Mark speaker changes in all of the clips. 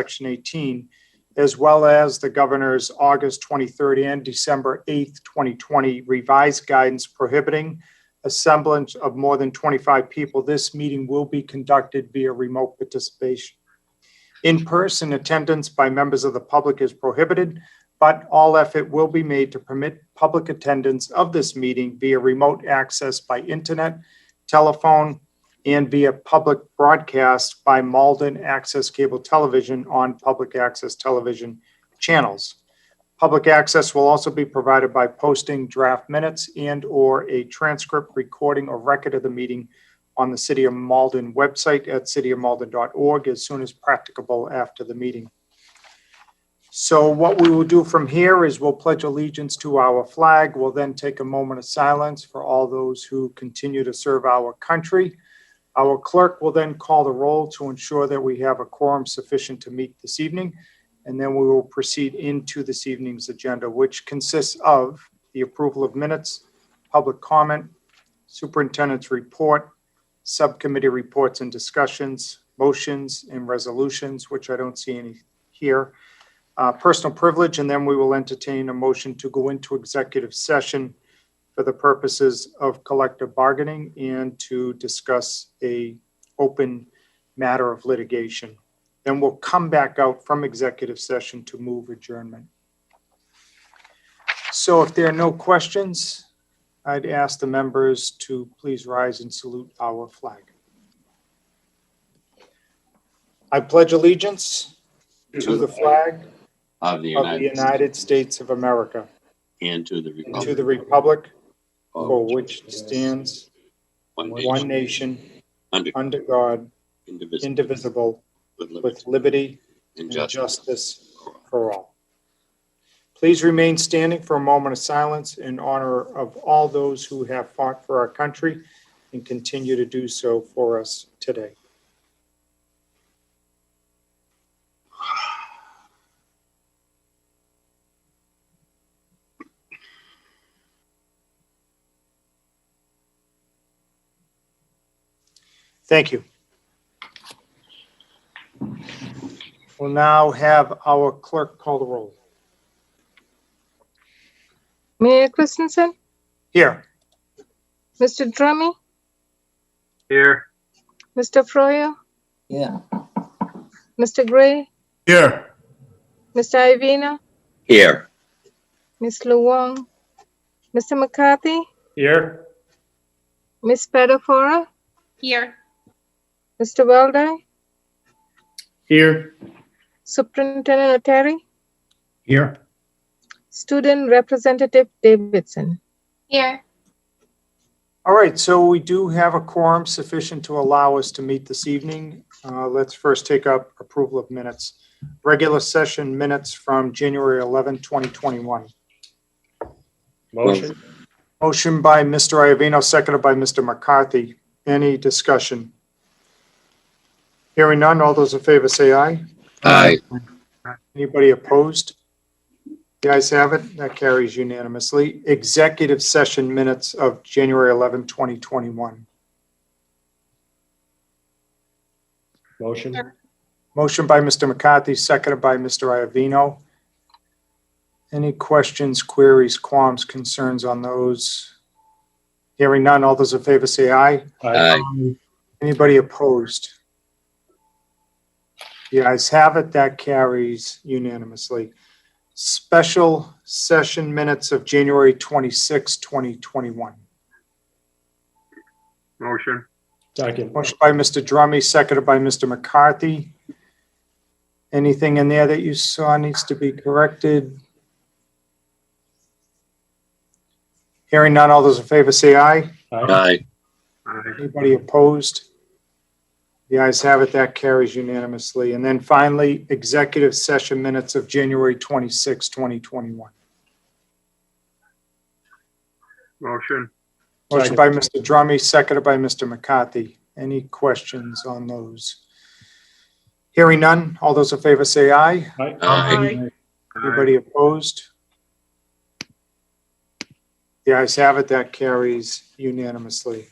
Speaker 1: Section 18, as well as the Governor's August 23rd and December 8th, 2020 revised guidance prohibiting assemblage of more than 25 people, this meeting will be conducted via remote participation. In-person attendance by members of the public is prohibited, but all effort will be made to permit public attendance of this meeting via remote access by internet, telephone, and via public broadcast by Malden Access Cable Television on public access television channels. Public access will also be provided by posting draft minutes and/or a transcript, recording, or record of the meeting on the City of Malden website at cityofmalden.org as soon as practicable after the meeting. So what we will do from here is we'll pledge allegiance to our flag. We'll then take a moment of silence for all those who continue to serve our country. Our clerk will then call the roll to ensure that we have a quorum sufficient to meet this evening. And then we will proceed into this evening's agenda, which consists of the approval of minutes, public comment, superintendent's report, subcommittee reports and discussions, motions and resolutions, which I don't see any here, personal privilege, and then we will entertain a motion to go into executive session for the purposes of collective bargaining and to discuss a open matter of litigation. Then we'll come back out from executive session to move adjournment. So if there are no questions, I'd ask the members to please rise and salute our flag. I pledge allegiance to the flag
Speaker 2: of the
Speaker 1: United States of America
Speaker 2: and to the
Speaker 1: republic for which it stands, one nation, under God, indivisible, with liberty and justice for all. Please remain standing for a moment of silence in honor of all those who have fought for our country and continue to do so for us today. Thank you. We'll now have our clerk call the roll.
Speaker 3: Mayor Christensen,
Speaker 1: Here.
Speaker 3: Mr. Drummy,
Speaker 4: Here.
Speaker 3: Mr. Froyo,
Speaker 5: Yeah.
Speaker 3: Mr. Gray,
Speaker 4: Here.
Speaker 3: Mr. Iovino,
Speaker 2: Here.
Speaker 3: Ms. Luong, Mr. McCarthy,
Speaker 4: Here.
Speaker 3: Ms. Pedafora,
Speaker 6: Here.
Speaker 3: Mr. Weldai,
Speaker 4: Here.
Speaker 3: Superintendent Oteri,
Speaker 4: Here.
Speaker 3: Student Representative Davidson.
Speaker 6: Here.
Speaker 1: All right, so we do have a quorum sufficient to allow us to meet this evening. Let's first take up approval of minutes. Regular session minutes from January 11, 2021.
Speaker 4: Motion.
Speaker 1: Motion by Mr. Iovino, seconded by Mr. McCarthy. Any discussion? Hearing none, all those in favor say aye.
Speaker 2: Aye.
Speaker 1: Anybody opposed? The ayes have it. That carries unanimously. Executive session minutes of January 11, 2021.
Speaker 4: Motion.
Speaker 6: Sure.
Speaker 1: Motion by Mr. McCarthy, seconded by Mr. Iovino. Any questions, queries, qualms, concerns on those? Hearing none, all those in favor say aye.
Speaker 2: Aye.
Speaker 1: Anybody opposed? The ayes have it. That carries unanimously. Special session minutes of January 26, 2021.
Speaker 4: Motion. Second.
Speaker 1: Motion by Mr. Drummy, seconded by Mr. McCarthy. Anything in there that you saw needs to be corrected? Hearing none, all those in favor say aye.
Speaker 2: Aye.
Speaker 1: Anybody opposed? The ayes have it. That carries unanimously. And then finally, executive session minutes of January 26, 2021.
Speaker 4: Motion.
Speaker 1: Motion by Mr. Drummy, seconded by Mr. McCarthy. Any questions on those? Hearing none, all those in favor say aye.
Speaker 2: Aye.
Speaker 1: Anybody opposed? The ayes have it. That carries unanimously.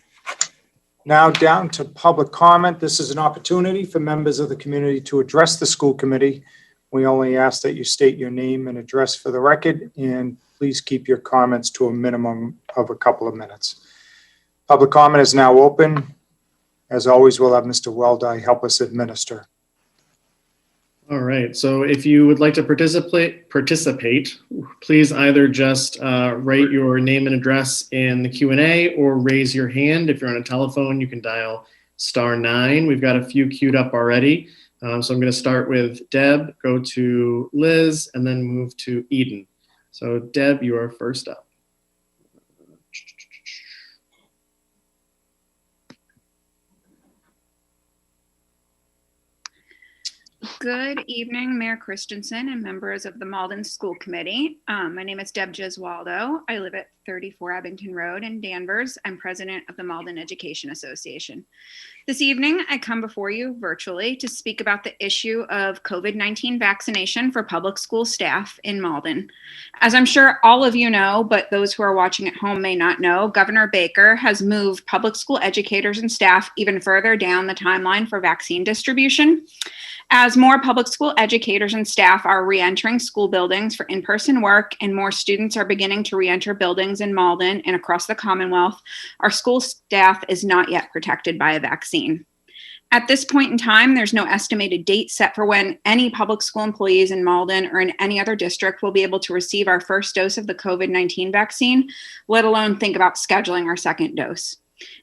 Speaker 1: Now down to public comment. This is an opportunity for members of the community to address the school committee. We only ask that you state your name and address for the record, and please keep your comments to a minimum of a couple of minutes. Public comment is now open. As always, we'll have Mr. Weldai help us administer.
Speaker 5: All right, so if you would like to participate, please either just write your name and address in the Q&A or raise your hand. If you're on a telephone, you can dial *9. We've got a few queued up already. So I'm going to start with Deb, go to Liz, and then move to Eden. So Deb, you are first up.
Speaker 6: Good evening, Mayor Christensen and members of the Malden School Committee. My name is Deb Gesualdo. I live at 34 Abington Road in Danvers. I'm president of the Malden Education Association. This evening, I come before you virtually to speak about the issue of COVID-19 vaccination for public school staff in Malden. As I'm sure all of you know, but those who are watching at home may not know, Governor Baker has moved public school educators and staff even further down the timeline for vaccine distribution. As more public school educators and staff are re-entering school buildings for in-person work and more students are beginning to re-enter buildings in Malden and across the Commonwealth, our school staff is not yet protected by a vaccine. At this point in time, there's no estimated date set for when any public school employees in Malden or in any other district will be able to receive our first dose of the COVID-19 vaccine, let alone think about scheduling our second dose.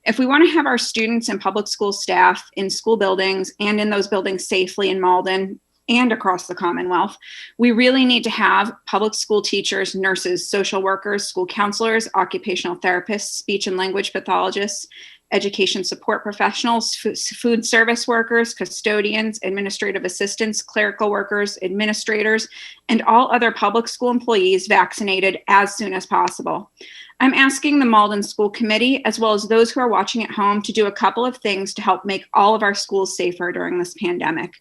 Speaker 6: If we want to have our students and public school staff in school buildings and in those buildings safely in Malden and across the Commonwealth, we really need to have public school teachers, nurses, social workers, school counselors, occupational therapists, speech and language pathologists, education support professionals, food service workers, custodians, administrative assistants, clerical workers, administrators, and all other public school employees vaccinated as soon as possible. I'm asking the Malden School Committee, as well as those who are watching at home, to do a couple of things to help make all of our schools safer during this pandemic.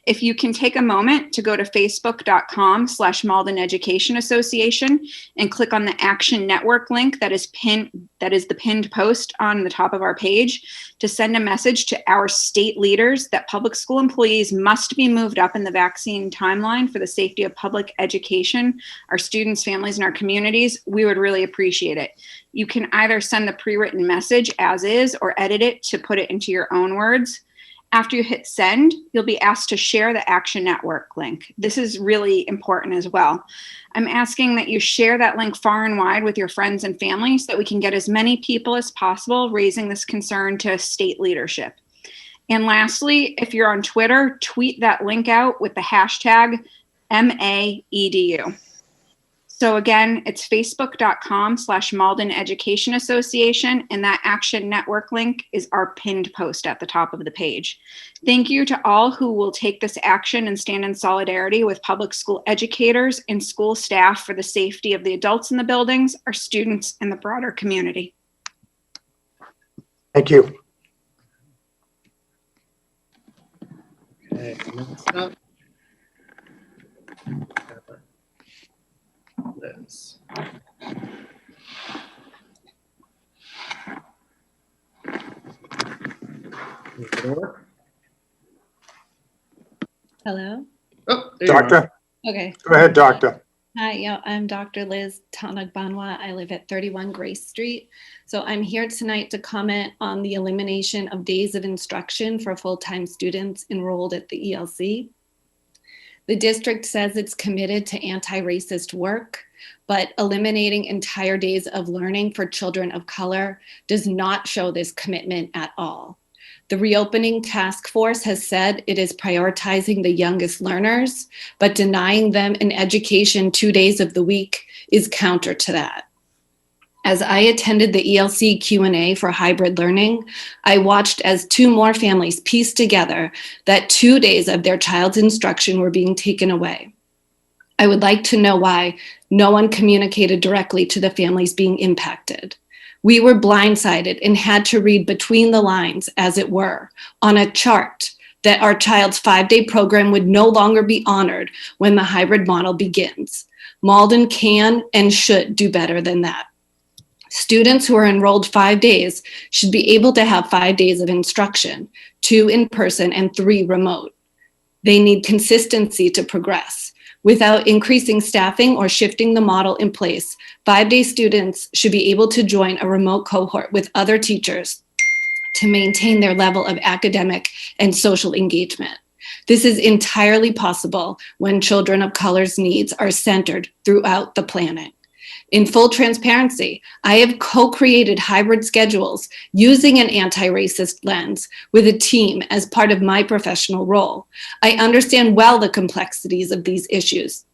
Speaker 6: If you can take a moment to go to facebook.com/Malden Education Association and click on the Action Network link that is the pinned post on the top of our page to send a message to our state leaders that public school employees must be moved up in the vaccine timeline for the safety of public education, our students, families, and our communities, we would really appreciate it. You can either send the pre-written message as is or edit it to put it into your own words. After you hit send, you'll be asked to share the Action Network link. This is really important as well. I'm asking that you share that link far and wide with your friends and family so that we can get as many people as possible raising this concern to state leadership. And lastly, if you're on Twitter, tweet that link out with the hashtag MAEDU. So again, it's facebook.com/Malden Education Association, and that Action Network link is our pinned post at the top of the page. Thank you to all who will take this action and stand in solidarity with public school educators and school staff for the safety of the adults in the buildings, our students, and the broader community.
Speaker 1: Thank you.
Speaker 5: Okay, next up. Liz.
Speaker 7: Hello.
Speaker 5: Oh, there you are.
Speaker 1: Doctor,
Speaker 7: Okay.
Speaker 1: go ahead, doctor.
Speaker 7: Hi, yeah, I'm Dr. Liz Tanagbanwa. I live at 31 Grace Street. So I'm here tonight to comment on the elimination of days of instruction for full-time students enrolled at the ELC. The district says it's committed to anti-racist work, but eliminating entire days of learning for children of color does not show this commitment at all. The reopening task force has said it is prioritizing the youngest learners, but denying them an education 2 days of the week is counter to that. As I attended the ELC Q&A for hybrid learning, I watched as 2 more families pieced together that 2 days of their child's instruction were being taken away. I would like to know why no one communicated directly to the families being impacted. We were blindsided and had to read between the lines, as it were, on a chart that our child's 5-day program would no longer be honored when the hybrid model begins. Malden can and should do better than that. Students who are enrolled 5 days should be able to have 5 days of instruction, 2 in person and 3 remote. They need consistency to progress. Without increasing staffing or shifting the model in place, 5-day students should be able to join a remote cohort with other teachers to maintain their level of academic and social engagement. This is entirely possible when children of color's needs are centered throughout the planning. In full transparency, I have co-created hybrid schedules using an anti-racist lens with a team as part of my professional role. I understand well the complexities of these issues,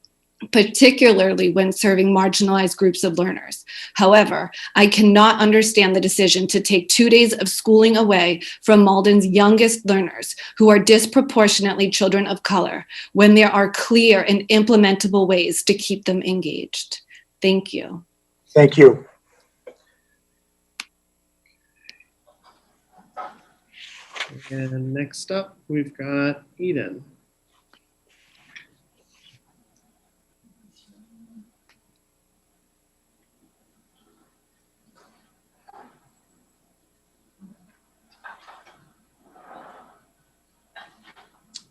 Speaker 7: particularly when serving marginalized groups of learners. However, I cannot understand the decision to take 2 days of schooling away from Malden's youngest learners, who are disproportionately children of color, when there are clear and implementable ways to keep them engaged. Thank you.
Speaker 1: Thank you.
Speaker 5: And next up, we've got Eden.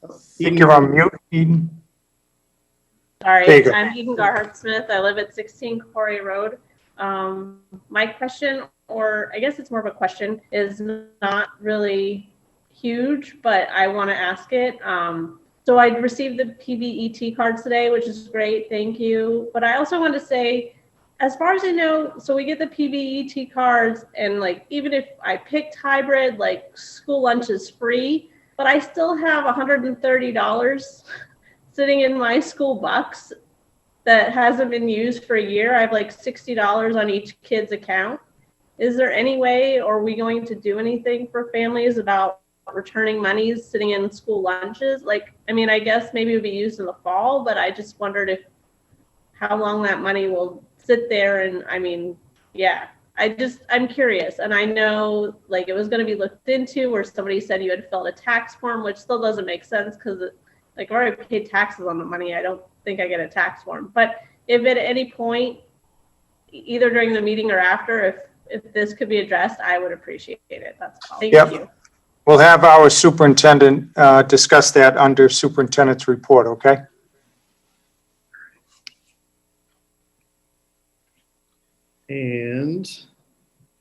Speaker 1: I think you're on mute, Eden.
Speaker 8: Sorry,
Speaker 1: There you go.
Speaker 8: I'm Eden Garhart Smith. I live at 16 Corey Road. My question, or I guess it's more of a question, is not really huge, but I want to ask it. So I received the PBET cards today, which is great. Thank you. But I also want to say, as far as I know, so we get the PBET cards, and like, even if I picked hybrid, like school lunch is free, but I still have $130 sitting in my school bucks that hasn't been used for a year. I have like $60 on each kid's account. Is there any way, or are we going to do anything for families about returning monies sitting in school lunches? Like, I mean, I guess maybe it would be used in the fall, but I just wondered if how long that money will sit there. And I mean, yeah, I'm curious. And I know like it was going to be looked into, where somebody said you had filled a tax form, which still doesn't make sense because like I already paid taxes on the money. I don't think I get a tax form. But if at any point, either during the meeting or after, if this could be addressed, I would appreciate it. That's all. Thank you.
Speaker 1: We'll have our superintendent discuss that under superintendent's report, okay?
Speaker 5: And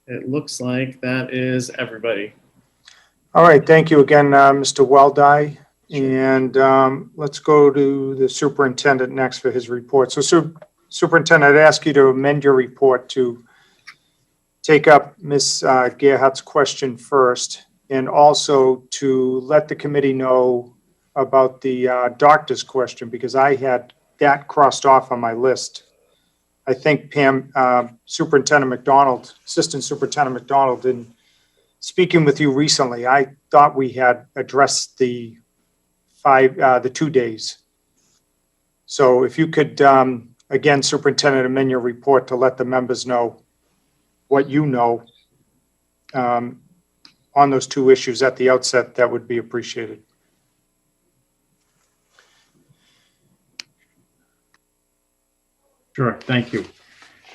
Speaker 5: it looks like that is everybody.
Speaker 1: All right, thank you again, Mr. Weldai. And let's go to the superintendent next for his report. So Superintendent, I'd ask you to amend your report to take up Ms. Gerhardt's question first, and also to let the committee know about the doctor's question, because I had that crossed off on my list. I think Pam, Superintendent McDonald, Assistant Superintendent McDonald, in speaking with you recently, I thought we had addressed the 2 days. So if you could, again, Superintendent, amend your report to let the members know what you know on those 2 issues at the outset, that would be appreciated.
Speaker 9: Sure, thank you.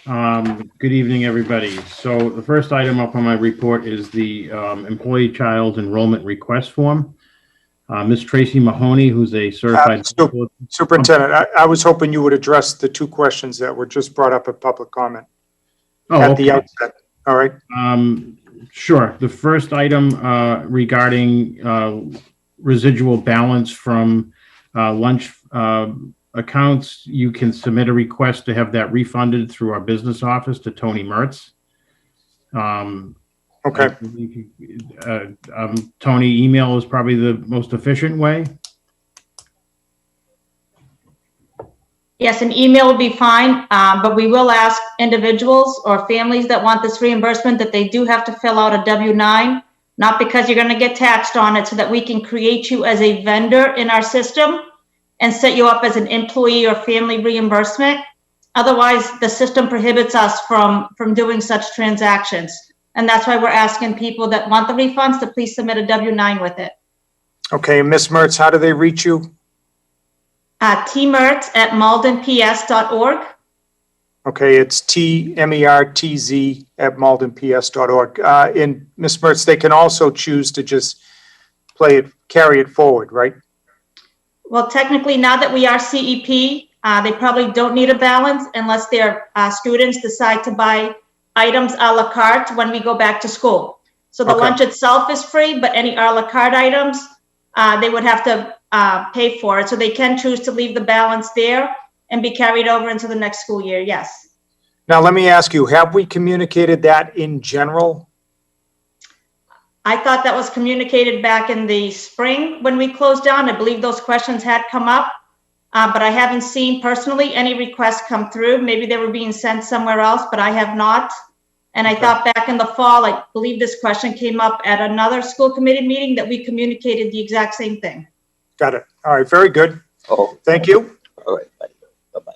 Speaker 9: Good evening, everybody. So the first item up on my report is the employee child enrollment request form. Ms. Tracy Mahoney, who's a certified...
Speaker 1: Superintendent, I was hoping you would address the 2 questions that were just brought up at public comment at the outset. All right.
Speaker 9: Sure. The first item regarding residual balance from lunch accounts, you can submit a request to have that refunded through our business office to Tony Mertz.
Speaker 1: Okay.
Speaker 9: Tony, email is probably the most efficient way.
Speaker 10: Yes, an email will be fine, but we will ask individuals or families that want this reimbursement that they do have to fill out a W-9, not because you're going to get taxed on it, so that we can create you as a vendor in our system and set you up as an employee or family reimbursement. Otherwise, the system prohibits us from doing such transactions. And that's why we're asking people that want the refunds to please submit a W-9 with it.
Speaker 1: Okay, Ms. Mertz, how do they reach you?
Speaker 10: tmertz@maldenps.org.
Speaker 1: Okay, it's tmertz@maldenps.org. And Ms. Mertz, they can also choose to just carry it forward, right?
Speaker 10: Well, technically, now that we are CEP, they probably don't need a balance unless their students decide to buy items a la carte when we go back to school. So the
Speaker 1: Okay.
Speaker 10: lunch itself is free, but any a la carte items, they would have to pay for it. So they can choose to leave the balance there and be carried over into the next school year, yes.
Speaker 1: Now, let me ask you, have we communicated that in general?
Speaker 10: I thought that was communicated back in the spring when we closed down. I believe those questions had come up, but I haven't seen personally any requests come through. Maybe they were being sent somewhere else, but I have not. And I thought back in the fall, I believe this question came up at another school committee meeting that we communicated the exact same thing.
Speaker 1: Got it. All right, very good.
Speaker 2: Oh,
Speaker 1: Thank you.
Speaker 2: all right. Bye-bye.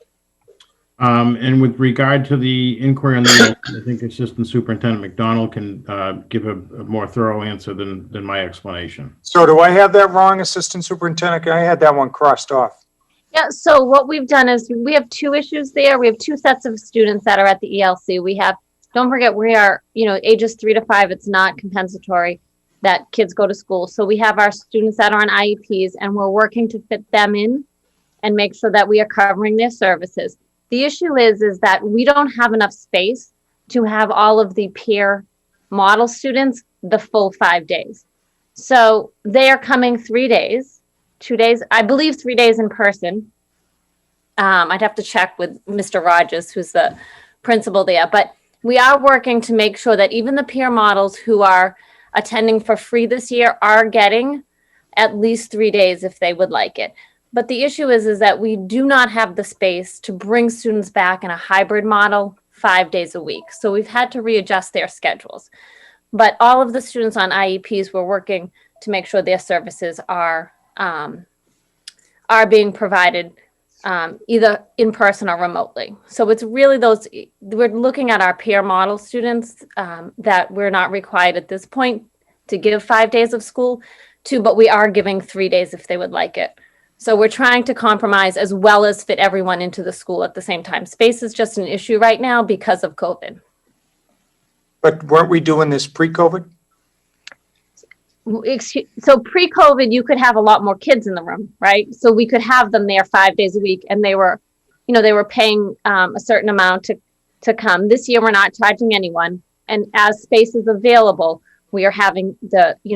Speaker 9: And with regard to the inquiry on the, I think Assistant Superintendent McDonald can give a more thorough answer than my explanation.
Speaker 1: So do I have that wrong, Assistant Superintendent? I had that one crossed off.
Speaker 11: Yeah, so what we've done is we have two issues there. We have two sets of students that are at the ELC. We have, don't forget, we are, ages 3 to 5. It's not compensatory that kids go to school. So we have our students that are on IEPs, and we're working to fit them in and make sure that we are covering their services. The issue is that we don't have enough space to have all of the peer model students the full 5 days. So they are coming 3 days, 2 days, I believe 3 days in person. I'd have to check with Mr. Rogers, who's the principal there, but we are working to make sure that even the peer models who are attending for free this year are getting at least 3 days if they would like it. But the issue is that we do not have the space to bring students back in a hybrid model 5 days a week. So we've had to readjust their schedules. But all of the students on IEPs, we're working to make sure their services are being provided either in person or remotely. So it's really we're looking at our peer model students that we're not required at this point to give 5 days of school to, but we are giving 3 days if they would like it. So we're trying to compromise as well as fit everyone into the school at the same time. Space is just an issue right now because of COVID.
Speaker 1: But weren't we doing this pre-COVID?
Speaker 11: So pre-COVID, you could have a lot more kids in the room, right? So we could have them there 5 days a week, and they were paying a certain amount to come. This year, we're not charging anyone, and as space is available, we are having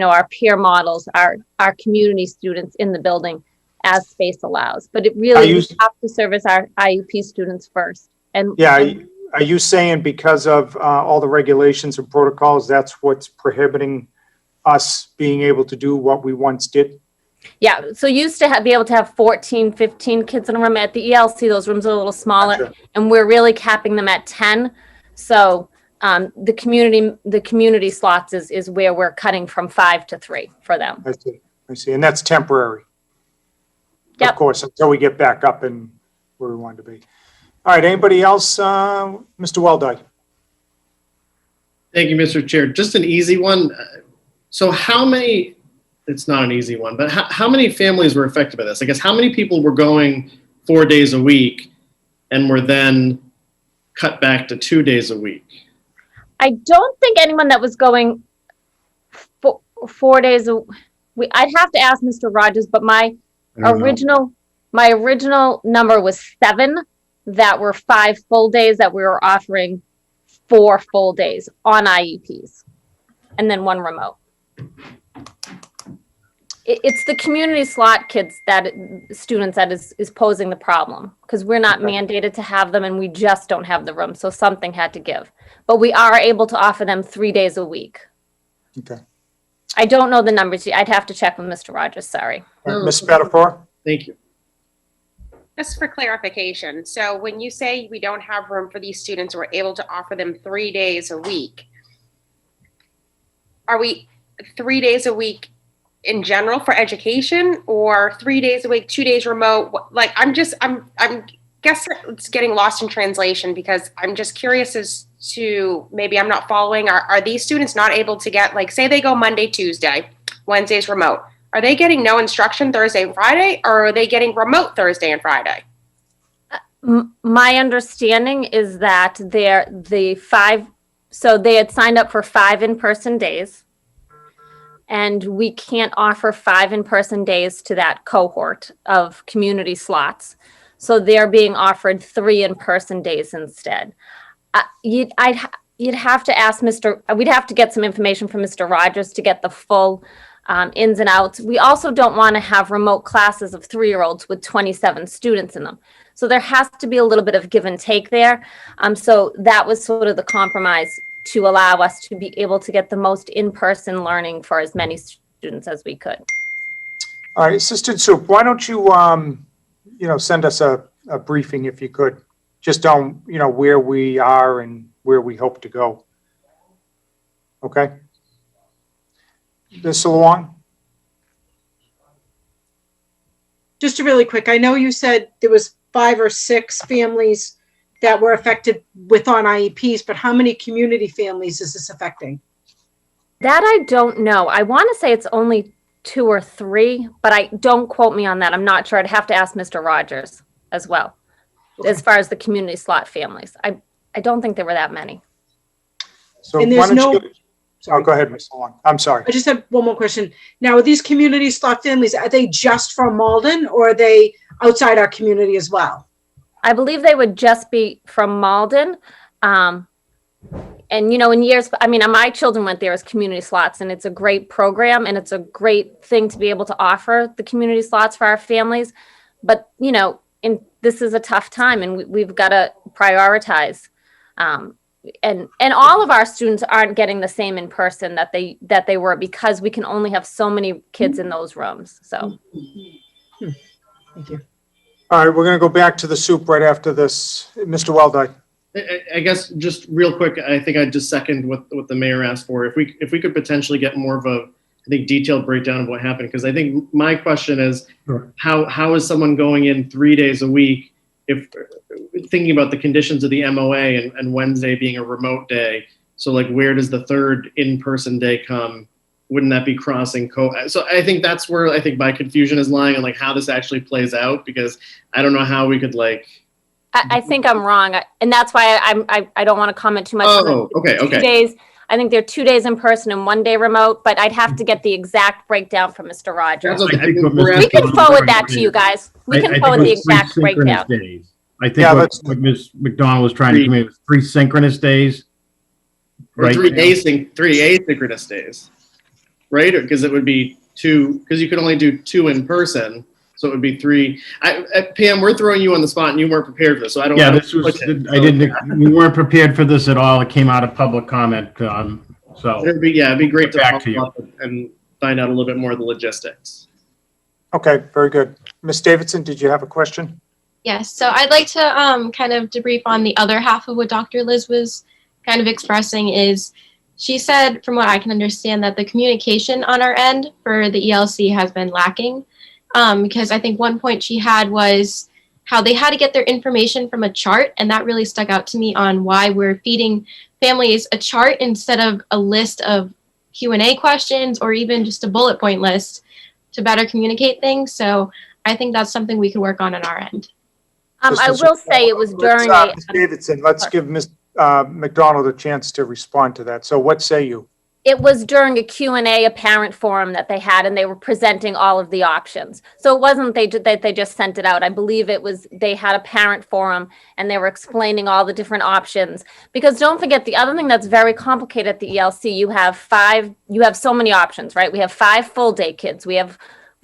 Speaker 11: our peer models, our community students in the building as space allows. But it really, we have to service our IUP students first. And
Speaker 1: yeah, are you saying because of all the regulations and protocols, that's what's prohibiting us being able to do what we once did?
Speaker 11: Yeah, so used to be able to have 14, 15 kids in a room. At the ELC, those rooms are a little smaller, gotcha. And we're really capping them at 10. So the community slots is where we're cutting from 5 to 3 for them.
Speaker 1: I see, and that's temporary. Yep. Of course, until we get back up and where we want to be. All right, anybody else? Mr. Weldai.
Speaker 5: Thank you, Mr. Chair. Just an easy one. So how many, it's not an easy one, but how many families were affected by this? I guess how many people were going 4 days a week and were then cut back to 2 days a week?
Speaker 11: I don't think anyone that was going 4 days a week. I'd have to ask Mr. Rogers, but my original number was 7 that were 5 full days that we were offering 4 full days on IEPs and then 1 remote. It's the community slot kids students that is posing the problem because we're not mandated to have them and we just don't have the room. So something had to give, but we are able to offer them 3 days a week.
Speaker 1: Okay.
Speaker 11: I don't know the numbers. I'd have to check with Mr. Rogers. Sorry.
Speaker 1: Ms. Spatafor?
Speaker 5: Thank you.
Speaker 12: Just for clarification, so when you say we don't have room for these students, we're able to offer them 3 days a week. Are we 3 days a week in general for education, or 3 days a week, 2 days remote? Like, I'm guess it's getting lost in translation because I'm just curious as to maybe I'm not following. Are these students not able to get, like, say they go Monday, Tuesday, Wednesday's remote? Are they getting no instruction Thursday and Friday, or are they getting remote Thursday and Friday?
Speaker 11: My understanding is that so they had signed up for 5 in-person days, and we can't offer 5 in-person days to that cohort of community slots. So they're being offered 3 in-person days instead. You'd have to ask we'd have to get some information from Mr. Rogers to get the full ins and outs. We also don't want to have remote classes of 3-year-olds with 27 students in them. So there has to be a little bit of give and take there. So that was sort of the compromise to allow us to be able to get the most in-person learning for as many students as we could.
Speaker 1: All right, Assistant Soup, why don't you, send us a briefing if you could, just on, where we are and where we hope to go. Okay? Ms. Luong?
Speaker 13: Just really quick, I know you said there was 5 or 6 families that were affected on IEPs, but how many community families is this affecting?
Speaker 11: That I don't know. I want to say it's only 2 or 3, but don't quote me on that. I'm not sure. I'd have to ask Mr. Rogers as well, as far as the community slot families. I don't think there were that many.
Speaker 1: So
Speaker 13: and there's no...
Speaker 1: Oh, go ahead, Ms. Long. I'm sorry.
Speaker 13: I just have one more question. Now, are these community slot families, are they just from Malden, or are they outside our community as well?
Speaker 11: I believe they would just be from Malden. And, in years, my children went there as community slots, and it's a great program, and it's a great thing to be able to offer the community slots for our families. But, this is a tough time, and we've got to prioritize. And all of our students aren't getting the same in person that they were, because we can only have so many kids in those rooms. So,
Speaker 13: thank you.
Speaker 1: All right, we're going to go back to the soup right after this. Mr. Weldai.
Speaker 5: I guess just real quick, I think I'd just second what the mayor asked for. If we could potentially get more of a, detailed breakdown of what happened, because I think my question is, sure, how is someone going in 3 days a week if thinking about the conditions of the MOA and Wednesday being a remote day? So where does the 3rd in-person day come? Wouldn't that be crossing so I think that's where I think my confusion is lying, and how this actually plays out, because I don't know how we could
Speaker 11: I think I'm wrong, and that's why I don't want to comment too much.
Speaker 5: Oh, okay.
Speaker 11: 2 days. I think they're 2 days in person and 1 day remote, but I'd have to get the exact breakdown from Mr. Rogers. We can forward that to you guys. We can forward the exact breakdown.
Speaker 9: Days. I think what Ms. McDonald was trying to commit was 3 synchronous days.
Speaker 5: Or right? 3 asynchronous days, right? Because it would be 2, because you could only do 2 in person. So it would be 3. Pam, we're throwing you on the spot, and you weren't prepared for this, so I don't.
Speaker 9: Yeah, we weren't prepared for this at all. It came out of public comment. So
Speaker 5: it'd be great to follow up and find out a little bit more of the logistics.
Speaker 1: Okay, very good. Ms. Davidson, did you have a question?
Speaker 14: Yes. So I'd like to kind of debrief on the other half of what Dr. Liz was kind of expressing. Is she said, from what I can understand, that the communication on our end for the ELC has been lacking. Because I think one point she had was how they had to get their information from a chart, and that really stuck out to me on why we're feeding families a chart instead of a list of Q&A questions or even just a bullet point list to better communicate things. So I think that's something we can work on our end.
Speaker 11: I will say it was during
Speaker 1: Ms. Davidson, let's give Ms. McDonald a chance to respond to that. So what say you?
Speaker 11: It was during a Q&A, a parent forum that they had, and they were presenting all of the options. So it wasn't that they just sent it out. I believe it was they had a parent forum, and they were explaining all the different options. Because don't forget, the other thing that's very complicated at the ELC, you have so many options, right? We have 5 full-day kids. We have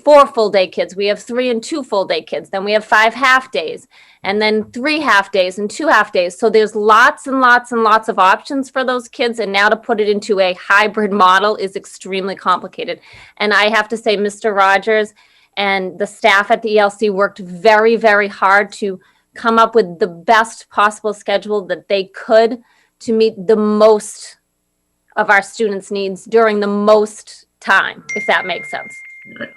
Speaker 11: 4 full-day kids. We have 3 and 2 full-day kids. Then we have 5 half-days, and then 3 half-days and 2 half-days. So there's lots and lots and lots of options for those kids. And now to put it into a hybrid model is extremely complicated. And I have to say, Mr. Rogers and the staff at the ELC worked very, very hard to come up with the best possible schedule that they could to meet the most of our students' needs during the most time, if that makes sense.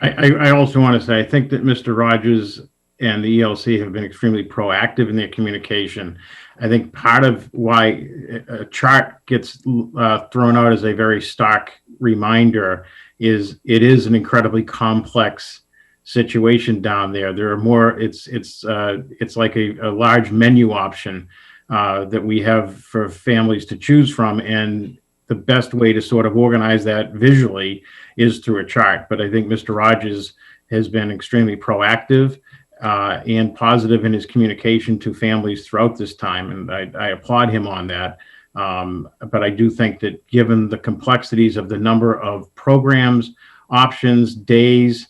Speaker 9: I also want to say, I think that Mr. Rogers and the ELC have been extremely proactive in their communication. I think part of why a chart gets thrown out as a very stark reminder is it is an incredibly complex situation down there. There are more, it's like a large menu option that we have for families to choose from. And the best way to sort of organize that visually is through a chart. But I think Mr. Rogers has been extremely proactive and positive in his communication to families throughout this time. And I applaud him on that. But I do think that given the complexities of the number of programs, options, days,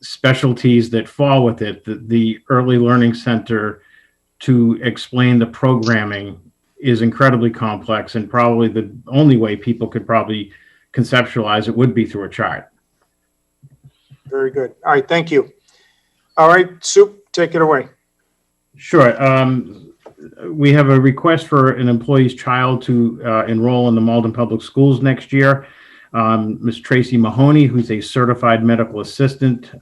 Speaker 9: specialties that fall with it, the Early Learning Center to explain the programming is incredibly complex, and probably the only way people could probably conceptualize it would be through a chart.
Speaker 1: Very good. All right, thank you. All right, Soup, take it away.
Speaker 9: Sure. We have a request for an employee's child to enroll in the Malden Public Schools next year. Ms. Tracy Mahoney, who's a certified medical assistant,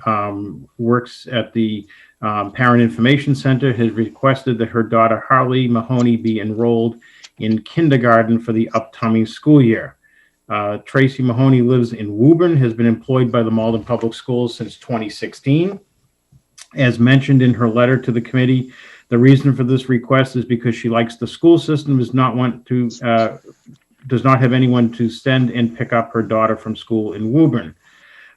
Speaker 9: works at the Parent Information Center, has requested that her daughter Harley Mahoney be enrolled in kindergarten for the upcoming school year. Tracy Mahoney lives in Woburn, has been employed by the Malden Public Schools since 2016. As mentioned in her letter to the committee, the reason for this request is because she likes the school system, does not have anyone to send and pick up her daughter from school in Woburn.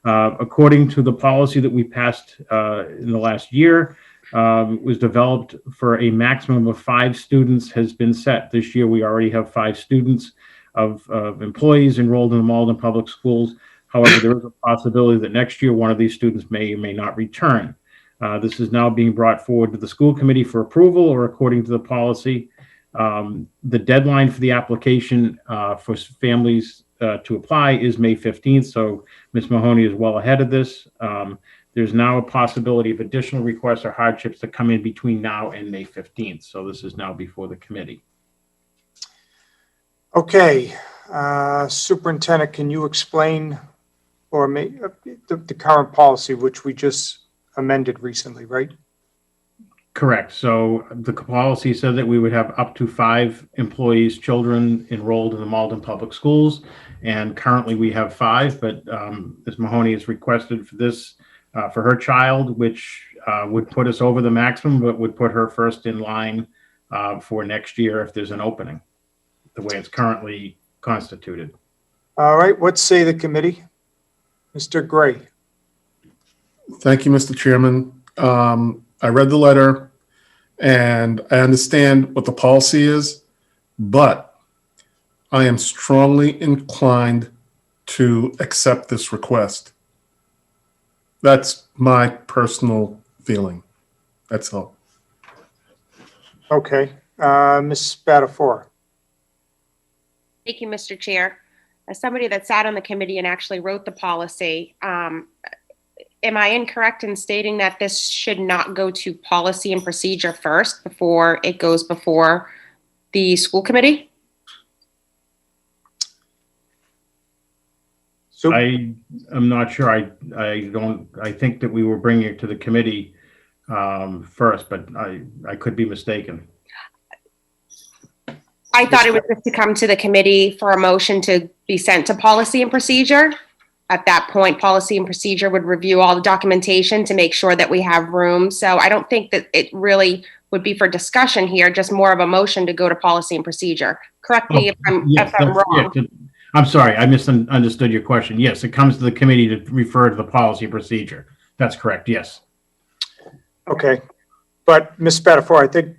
Speaker 9: According to the policy that we passed in the last year, was developed for a maximum of 5 students has been set. This year, we already have 5 students of employees enrolled in the Malden Public Schools. However, there is a possibility that next year, one of these students may or may not return. This is now being brought forward to the school committee for approval, or according to the policy. The deadline for the application for families to apply is May 15th. So Ms. Mahoney is well ahead of this. There's now a possibility of additional requests or hardships that come in between now and May 15th. So this is now before the committee.
Speaker 1: Okay, Superintendent, can you explain or the current policy, which we just amended recently, right?
Speaker 9: Correct. So the policy said that we would have up to 5 employees' children enrolled in the Malden Public Schools, and currently we have 5. But Ms. Mahoney has requested for this for her child, which would put us over the maximum, but would put her first in line for next year if there's an opening, the way it's currently constituted.
Speaker 1: All right. What say the committee? Mr. Gray.
Speaker 15: Thank you, Mr. Chairman. I read the letter and I understand what the policy is, but I am strongly inclined to accept this request. That's my personal feeling. That's all.
Speaker 1: Okay. Ms. Spatafora.
Speaker 12: Thank you, Mr. Chair. As somebody that sat on the committee and actually wrote the policy, am I incorrect in stating that this should not go to policy and procedure first before it goes before the school committee?
Speaker 9: So I'm not sure. I think that we were bringing it to the committee first, but I could be mistaken.
Speaker 12: I thought it was just to come to the committee for a motion to be sent to policy and procedure. At that point, policy and procedure would review all the documentation to make sure that we have room. So I don't think that it really would be for discussion here, just more of a motion to go to policy and procedure. Correct me if I'm wrong.
Speaker 9: Yeah, I'm sorry, I misunderstood your question. Yes, it comes to the committee to refer to the policy and procedure. That's correct, yes.
Speaker 1: Okay. But Ms. Spatafora, I think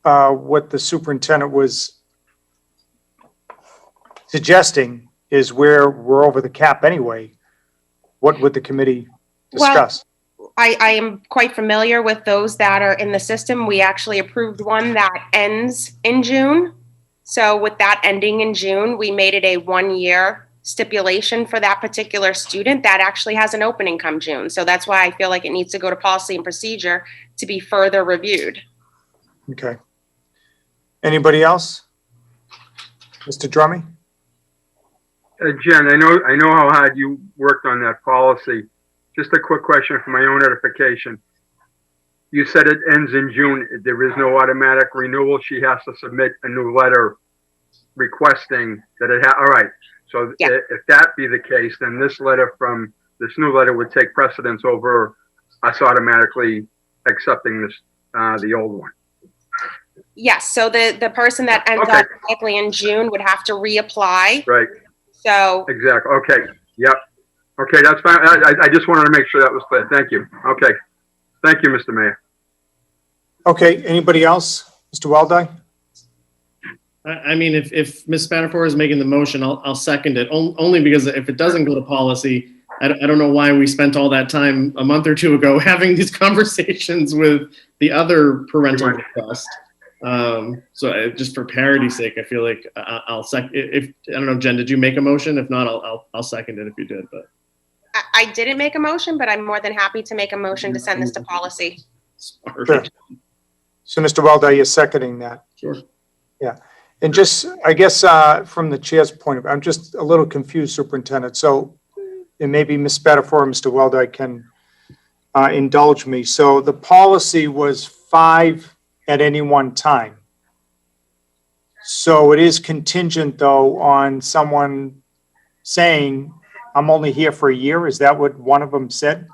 Speaker 1: what the superintendent was suggesting is where we're over the cap anyway. What would the committee discuss?
Speaker 12: Well, I am quite familiar with those that are in the system. We actually approved one that ends in June. So with that ending in June, we made it a 1-year stipulation for that particular student that actually has an opening come June. So that's why I feel like it needs to go to policy and procedure to be further reviewed.
Speaker 1: Okay. Anybody else? Mr. Drummy?
Speaker 4: Jen, I know how hard you worked on that policy. Just a quick question for my own edification. You said it ends in June. There is no automatic renewal. She has to submit a new letter requesting that it all right. So if that be the case, then this letter from this new letter would take precedence over us automatically accepting this, the old one.
Speaker 12: Yes, so the person that ends
Speaker 4: Okay.
Speaker 12: automatically in June would have to reapply.
Speaker 4: Right,
Speaker 12: So,
Speaker 4: exactly. Okay, yep. Okay, that's fine. I just wanted to make sure that was clear. Thank you. Okay. Thank you, Mr. Mayor.
Speaker 1: Okay, anybody else? Mr. Weldai?
Speaker 5: I mean, if Ms. Spatafor is making the motion, I'll second it, only because if it doesn't go to policy, I don't know why we spent all that time a month or two ago having these conversations with the other parental request. So just for parity's sake, I feel like I'll second. If I don't know, Jen, did you make a motion? If not, I'll second it if you did. But
Speaker 12: I didn't make a motion, but I'm more than happy to make a motion to send this to policy.
Speaker 1: Sure. So, Mr. Weldai, you're seconding that?
Speaker 5: Sure.
Speaker 1: Yeah. And just, I guess, from the chair's point of view, I'm just a little confused, Superintendent. So, and maybe Ms. Spatafor and Mr. Weldai can indulge me. So the policy was 5 at any one time. So it is contingent, though, on someone saying, I'm only here for a year. Is that what one of them said?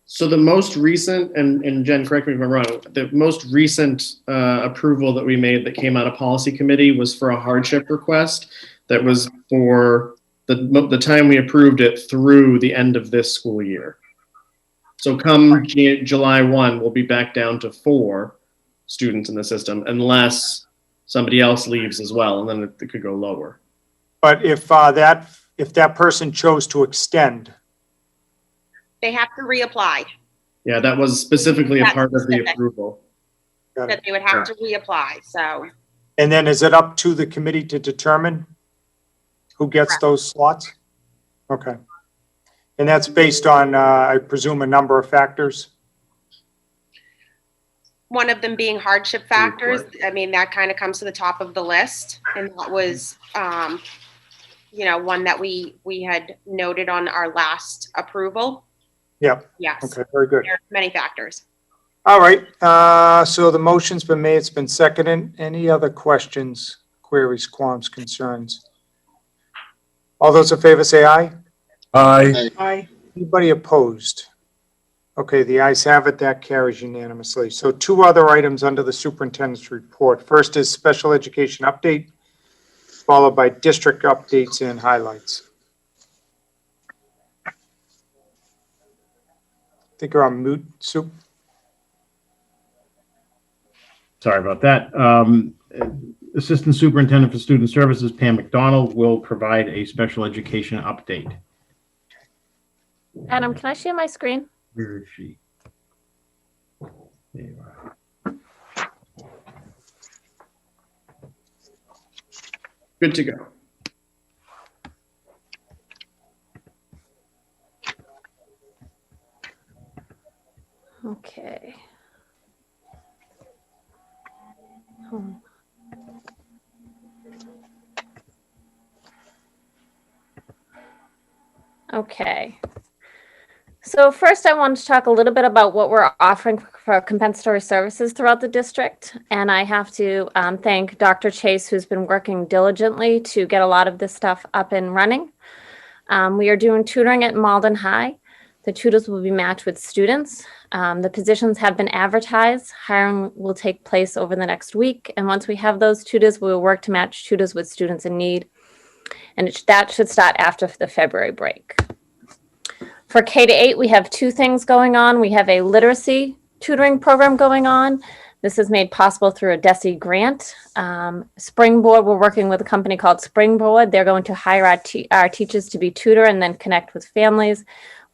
Speaker 5: So the most recent, and Jen, correct me if I'm wrong, the most recent approval that we made that came out of policy committee was for a hardship request that was for the time we approved it through the end of this school year. So come July 1, we'll be back down to 4 students in the system unless somebody else leaves as well, and then it could go lower.
Speaker 1: But if that person chose to extend,
Speaker 12: They have to reapply.
Speaker 5: Yeah, that was specifically a
Speaker 12: That's
Speaker 5: part of the
Speaker 12: specific.
Speaker 5: approval.
Speaker 12: That they would have to reapply, so.
Speaker 1: and then is it up to the committee to determine who gets
Speaker 12: Correct.
Speaker 1: those slots? Okay. And that's based on, I presume, a number of factors?
Speaker 12: One of them being hardship factors. I mean, that kind of comes to the top of the list. And that was, one that we had noted on our last approval.
Speaker 1: Yep.
Speaker 12: Yes.
Speaker 1: Okay, very good.
Speaker 12: There are many factors.
Speaker 1: All right, so the motion's been made, it's been seconded. Any other questions, queries, qualms, concerns? All those in favor say aye.
Speaker 15: Aye.
Speaker 13: Aye.
Speaker 1: Anybody opposed? Okay, the ayes have it, that carries unanimously. So 2 other items under the superintendent's report. First is special education update, followed by district updates and highlights. I think you're on mute, Soup.
Speaker 9: Sorry about that. Assistant Superintendent for Student Services, Pam McDonald, will provide a special education update.
Speaker 11: Adam, can I share my screen?
Speaker 9: Where is she? There you are.
Speaker 5: Good to go.
Speaker 11: Okay. Okay. So first I wanted to talk a little bit about what we're offering for compensatory services throughout the district. And I have to thank Dr. Chase, who's been working diligently to get a lot of this stuff up and running. We are doing tutoring at Malden High. The tutors will be matched with students. The positions have been advertised. Hiring will take place over the next week. And once we have those tutors, we will work to match tutors with students in need. And that should start after the February break. For K-8, we have 2 things going on. We have a literacy tutoring program going on. This is made possible through a DESE grant. Springboard, we're working with a company called Springboard. They're going to hire our teachers to be tutor and then connect with families.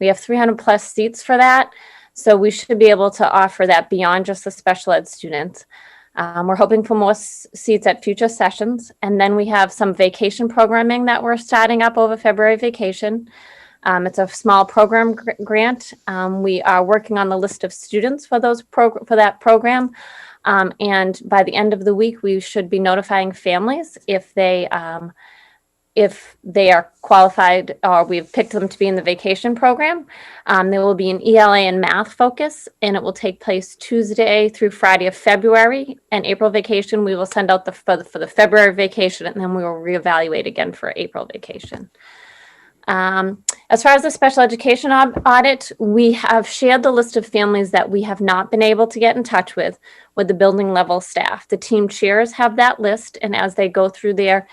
Speaker 11: We have 300 plus seats for that. So we should be able to offer that beyond just the special ed students. We're hoping for more seats at future sessions. And then we have some vacation programming that we're starting up over February vacation. It's a small program grant. We are working on the list of students for that program. And by the end of the week, we should be notifying families if they are qualified or we've picked them to be in the vacation program. There will be an ELA and math focus, and it will take place Tuesday through Friday of February. And April vacation, we will send out for the February vacation, and then we will reevaluate again for April vacation. As far as the special education audit, we have shared the list of families that we have not been able to get in touch with the building level staff. The team chairs have that list, and as they go through their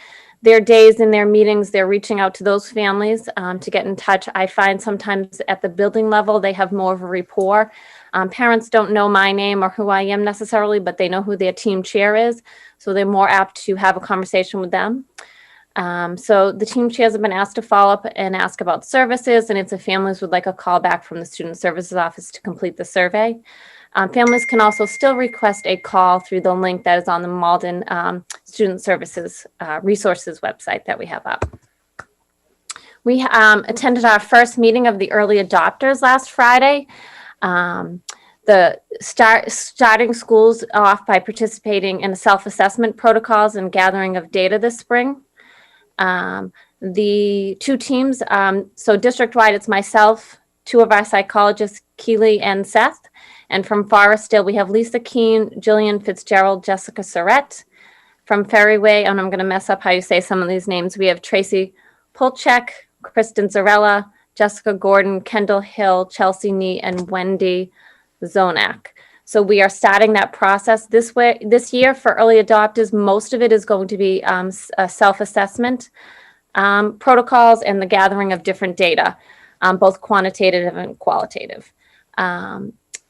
Speaker 11: days and their meetings, they're reaching out to those families to get in touch. I find sometimes at the building level, they have more of a rapport. Parents don't know my name or who I am necessarily, but they know who their team chair is, so they're more apt to have a conversation with them. So the team chairs have been asked to follow up and ask about services, and if the families would like a call back from the Student Services Office to complete the survey. Families can also still request a call through the link that is on the Malden Student Services Resources website that we have up. We attended our first meeting of the early adopters last Friday. Starting schools off by participating in self-assessment protocols and gathering of data this spring. The two teams, so district-wide, it's myself, two of our psychologists, Keely and Seth. And from Forestdale, we have Lisa Keene, Jillian Fitzgerald, Jessica Surrett. From Ferryway, and I'm going to mess up how you say some of these names, we have Tracy Polchek, Kristen Zarella, Jessica Gordon, Kendall Hill, Chelsea Nee, and Wendy Zonak. So we are starting that process this year for early adopters. Most of it is going to be self-assessment protocols and the gathering of different data, both quantitative and qualitative.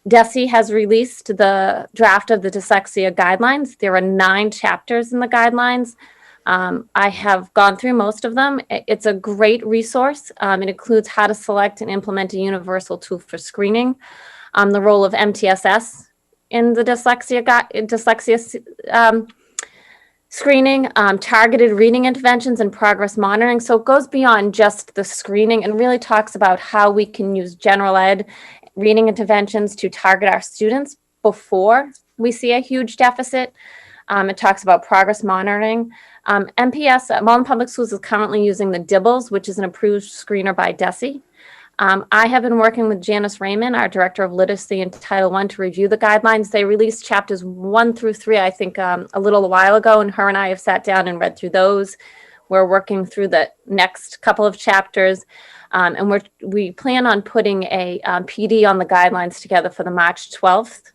Speaker 11: DESE has released the draft of the dyslexia guidelines. There are 9 chapters in the guidelines. I have gone through most of them. It's a great resource. It includes how to select and implement a universal tool for screening, the role of MTSS in the dyslexia screening, targeted reading interventions, and progress monitoring. So it goes beyond just the screening and really talks about how we can use general ed reading interventions to target our students before we see a huge deficit. It talks about progress monitoring. MPS, Malden Public Schools is currently using the DIBBLS, which is an approved screener by DESE. I have been working with Janice Raymond, our Director of Literacy in Title I, to review the guidelines. They released chapters 1 through 3, I think, a little while ago, and her and I have sat down and read through those. We're working through the next couple of chapters, and we plan on putting a PD on the guidelines together for the March 12th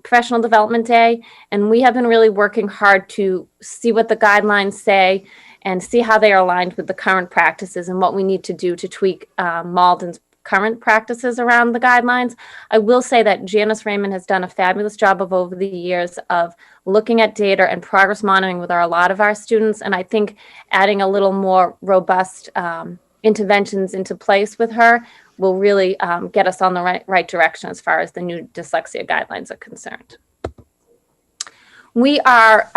Speaker 11: Professional Development Day, and we have been really working hard to see what the guidelines say and see how they are aligned with the current practices and what we need to do to tweak Malden's current practices around the guidelines. I will say that Janice Raymond has done a fabulous job over the years of looking at data and progress monitoring with a lot of our students, and I think adding a little more robust interventions into place with her will really get us on the right direction as far as the new dyslexia guidelines are concerned. We are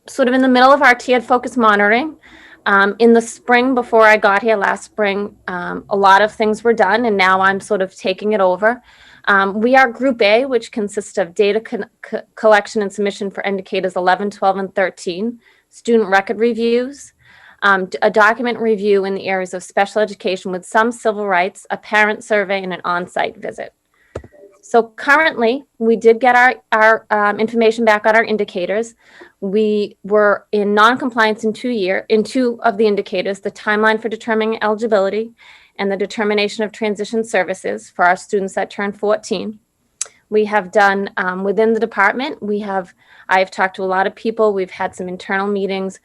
Speaker 11: sort of in the middle of our tiered focus monitoring. In the spring, before I got here last spring, a lot of things were done, and now I'm sort of taking it over. We are Group A, which consists of data collection and submission for indicators 11, 12, and 13, student record reviews, a document review in the areas of special education with some civil rights, a parent survey, and an on-site visit. So currently, we did get our information back on our indicators. We were in non-compliance in 2 of the indicators, the timeline for determining eligibility and the determination of transition services for our students that turn 14. We have done within the department, I have talked to a lot of people. We've had some internal meetings.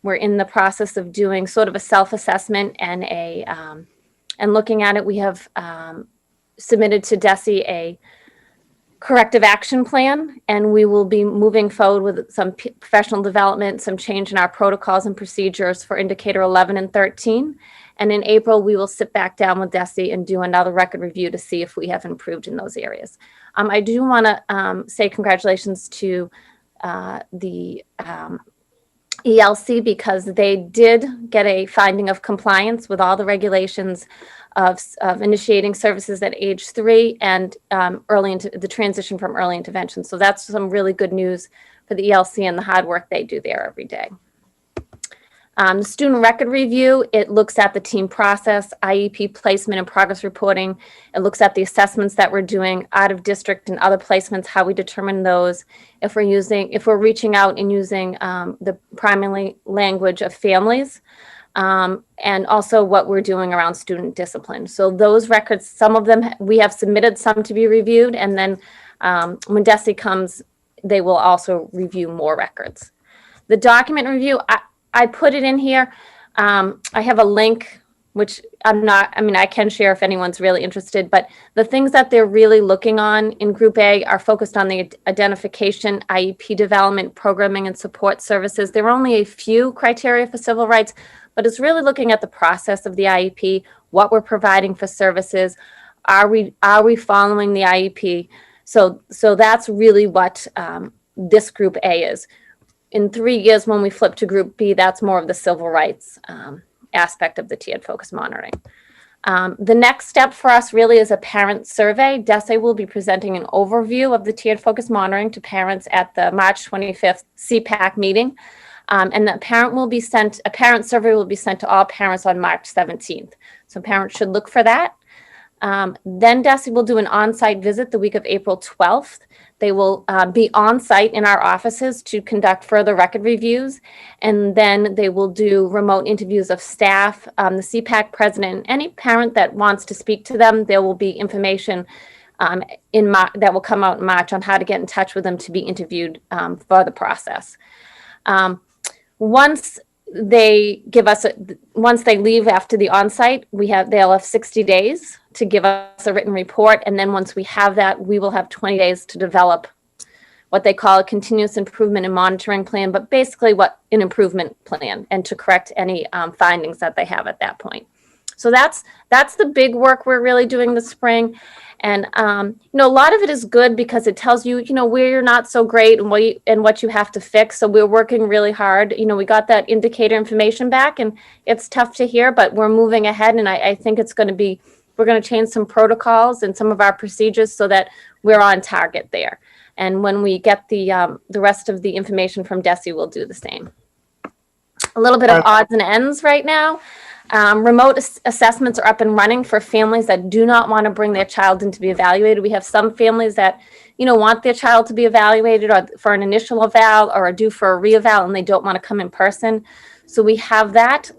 Speaker 11: We're in the process of doing sort of a self-assessment and and looking at it. We have submitted to DESE a corrective action plan, and we will be moving forward with some professional development, some change in our protocols and procedures for indicator 11 and 13. And in April, we will sit back down with DESE and do another record review to see if we have improved in those areas. I do want to say congratulations to the ELC, because they did get a finding of compliance with all the regulations of initiating services at age 3 and the transition from early intervention. So that's some really good news for the ELC and the hard work they do there every day. The student record review, it looks at the team process, IEP placement and progress reporting. It looks at the assessments that we're doing out of district and other placements, how we determine those. If we're reaching out and using the primary language of families, and also what we're doing around student discipline. So those records, some of them we have submitted, some to be reviewed, and then when DESE comes, they will also review more records. The document review, I put it in here. I have a link, which I can share if anyone's really interested, but the things that they're really looking on in Group A are focused on the identification, IEP development, programming, and support services. There are only a few criteria for civil rights, but it's really looking at the process of the IEP, what we're providing for services, are we following the IEP? So that's really what this Group A is. In 3 years, when we flip to Group B, that's more of the civil rights aspect of the tiered focus monitoring. The next step for us really is a parent survey. DESE will be presenting an overview of the tiered focus monitoring to parents at the March 25th CPAC meeting. And a parent survey will be sent to all parents on March 17th. So parents should look for that. Then DESE will do an on-site visit the week of April 12th. They will be on-site in our offices to conduct further record reviews. And then they will do remote interviews of staff, the CPAC president, any parent that wants to speak to them. There will be information that will come out in March on how to get in touch with them to be interviewed for the process. Once they leave after the on-site, they'll have 60 days to give us a written report. And then once we have that, we will have 20 days to develop what they call a continuous improvement and monitoring plan, but basically an improvement plan, and to correct any findings that they have at that point. So that's the big work we're really doing this spring. And, a lot of it is good because it tells you, where you're not so great and what you have to fix. So we're working really hard. We got that indicator information back, and it's tough to hear, but we're moving ahead. And I think we're going to change some protocols and some of our procedures so that we're on target there. And when we get the rest of the information from DESE, we'll do the same. A little bit of odds and ends right now. Remote assessments are up and running for families that do not want to bring their child in to be evaluated. We have some families that, want their child to be evaluated or for an initial eval or are due for a re-eval, and they don't want to come in person. So we have that.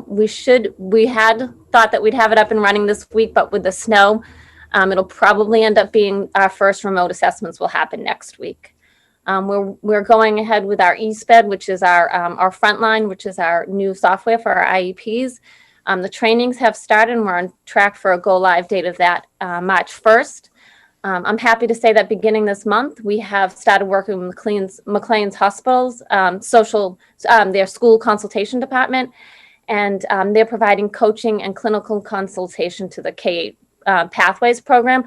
Speaker 11: We had thought that we'd have it up and running this week, but with the snow, it'll probably end up being our first remote assessments will happen next week. We're going ahead with our eSped, which is our frontline, which is our new software for our IEPs. The trainings have started, and we're on track for a go live date of that March 1st. I'm happy to say that beginning this month, we have started working with McLean's Hospitals, their school consultation department, and they're providing coaching and clinical consultation to the K-8 Pathways program.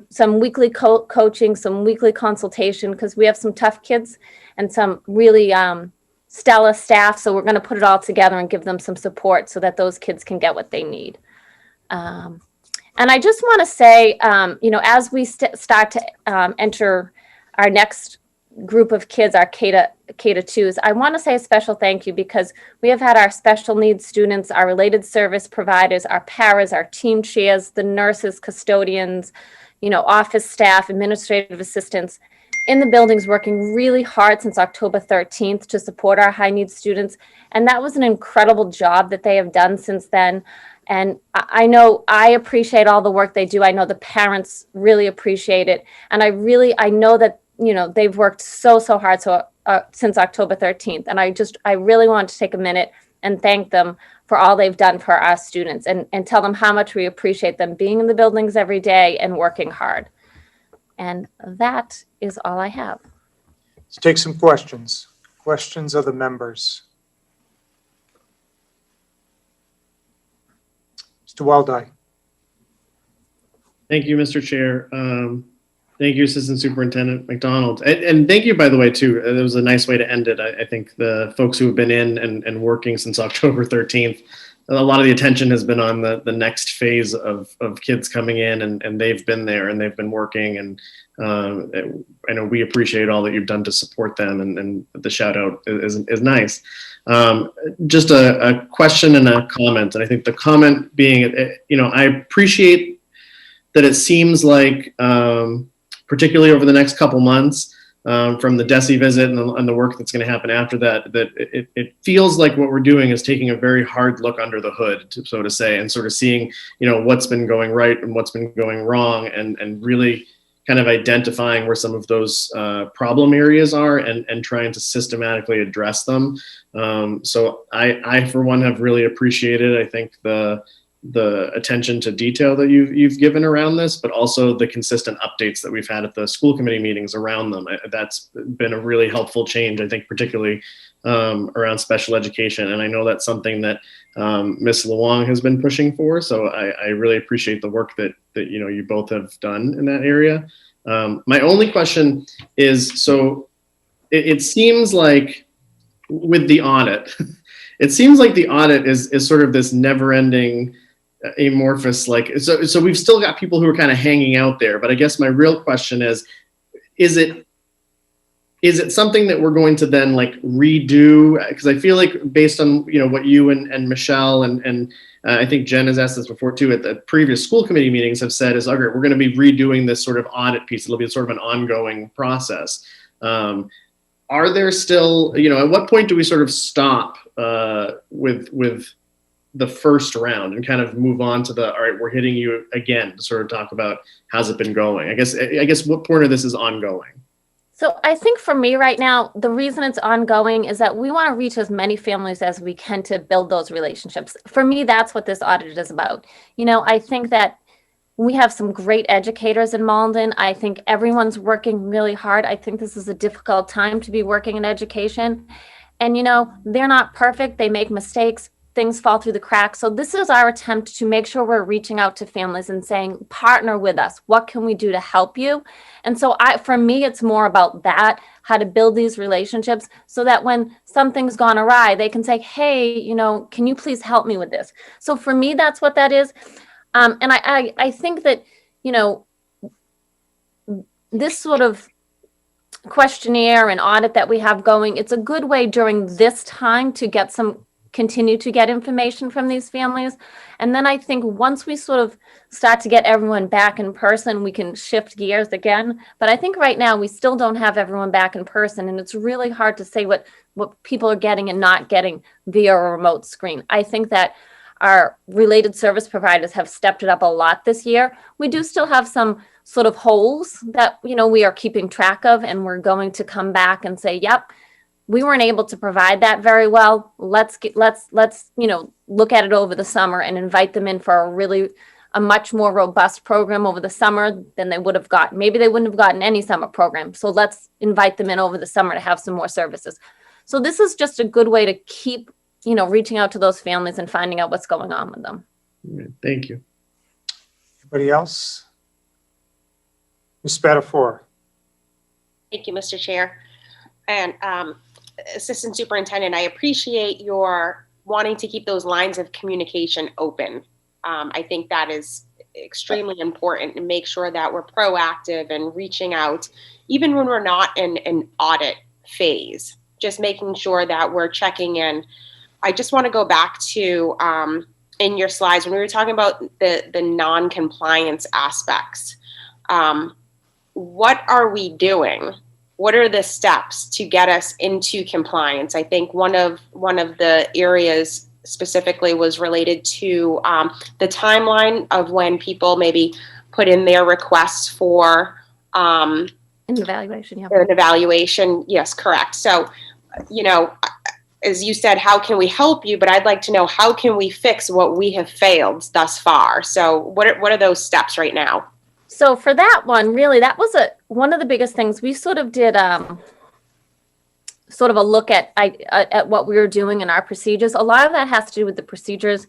Speaker 11: Some weekly coaching, some weekly consultation, because we have some tough kids and some really stellar staff. So we're going to put it all together and give them some support so that those kids can get what they need. And I just want to say, as we start to enter our next group of kids, our K to 2s, I want to say a special thank you, because we have had our special needs students, our related service providers, our paras, our team chairs, the nurses, custodians, office staff, administrative assistants in the buildings working really hard since October 13th to support our high needs students. And that was an incredible job that they have done since then. And I know I appreciate all the work they do. I know the parents really appreciate it. And I know that, they've worked so hard since October 13th. And I really want to take a minute and thank them for all they've done for our students, and tell them how much we appreciate them being in the buildings every day and working hard. And that is all I have.
Speaker 1: Let's take some questions. Questions of the members. Mr. Weldai.
Speaker 5: Thank you, Mr. Chair. Thank you, Assistant Superintendent McDonald. And thank you, by the way, too. It was a nice way to end it. I think the folks who have been in and working since October 13th, a lot of the attention has been on the next phase of kids coming in, and they've been there and they've been working. And I know we appreciate all that you've done to support them, and the shout out is nice. Just a question and a comment. And I think the comment being, I appreciate that it seems like, particularly over the next couple months, from the DESE visit and the work that's going to happen after that, that it feels like what we're doing is taking a very hard look under the hood, so to say, and sort of seeing, what's been going right and what's been going wrong, and really kind of identifying where some of those problem areas are and trying to systematically address them. So I, for one, have really appreciated, I think, the attention to detail that you've given around this, but also the consistent updates that we've had at the school committee meetings around them. That's been a really helpful change, I think, particularly around special education. And I know that's something that Ms. Luong has been pushing for. So I really appreciate the work that you both have done in that area. My only question is, so it seems like with the audit, it seems like the audit is sort of this never-ending amorphous, so we've still got people who are kind of hanging out there. But I guess my real question is it something that we're going to then redo? Because I feel like based on what you and Michelle and I think Jen has asked this before too at the previous school committee meetings have said is, okay, we're going to be redoing this sort of audit piece. It'll be sort of an ongoing process. Are there still, at what point do we sort of stop with the first round and kind of move on to all right, we're hitting you again to sort of talk about how's it been going? I guess what point of this is ongoing?
Speaker 11: So I think for me right now, the reason it's ongoing is that we want to reach as many families as we can to build those relationships. For me, that's what this audit is about. I think that we have some great educators in Malden. I think everyone's working really hard. I think this is a difficult time to be working in education. And, they're not perfect. They make mistakes. Things fall through the cracks. So this is our attempt to make sure we're reaching out to families and saying, partner with us. What can we do to help you? And so for me, it's more about that, how to build these relationships so that when something's gone awry, they can say, hey, can you please help me with this? So for me, that's what that is. And I think that, this sort of questionnaire and audit that we have going, it's a good way during this time to continue to get information from these families. And then I think once we sort of start to get everyone back in person, we can shift gears again. But I think right now we still don't have everyone back in person, and it's really hard to say what people are getting and not getting via a remote screen. I think that our related service providers have stepped it up a lot this year. We do still have some sort of holes that, we are keeping track of, and we're going to come back and say, yep, we weren't able to provide that very well. Let's look at it over the summer and invite them in for a much more robust program over the summer than they would have gotten. Maybe they wouldn't have gotten any summer program. So let's invite them in over the summer to have some more services. So this is just a good way to keep, reaching out to those families and finding out what's going on with them.
Speaker 5: Thank you.
Speaker 1: Anybody else? Ms. Spatafor.
Speaker 12: Thank you, Mr. Chair. And Assistant Superintendent, I appreciate your wanting to keep those lines of communication open. I think that is extremely important, and make sure that we're proactive and reaching out, even when we're not in an audit phase, just making sure that we're checking in. I just want to go back to in your slides when we were talking about the non-compliance aspects. What are we doing? What are the steps to get us into compliance? I think one of the areas specifically was related to the timeline of when people maybe put in their requests for
Speaker 11: an evaluation. Yeah.
Speaker 12: An evaluation. Yes, correct. So, as you said, how can we help you? But I'd like to know, how can we fix what we have failed thus far? So what are those steps right now?
Speaker 11: So for that one, really, that was one of the biggest things. We sort of did sort of a look at what we were doing in our procedures. A lot of that has to do with the procedures,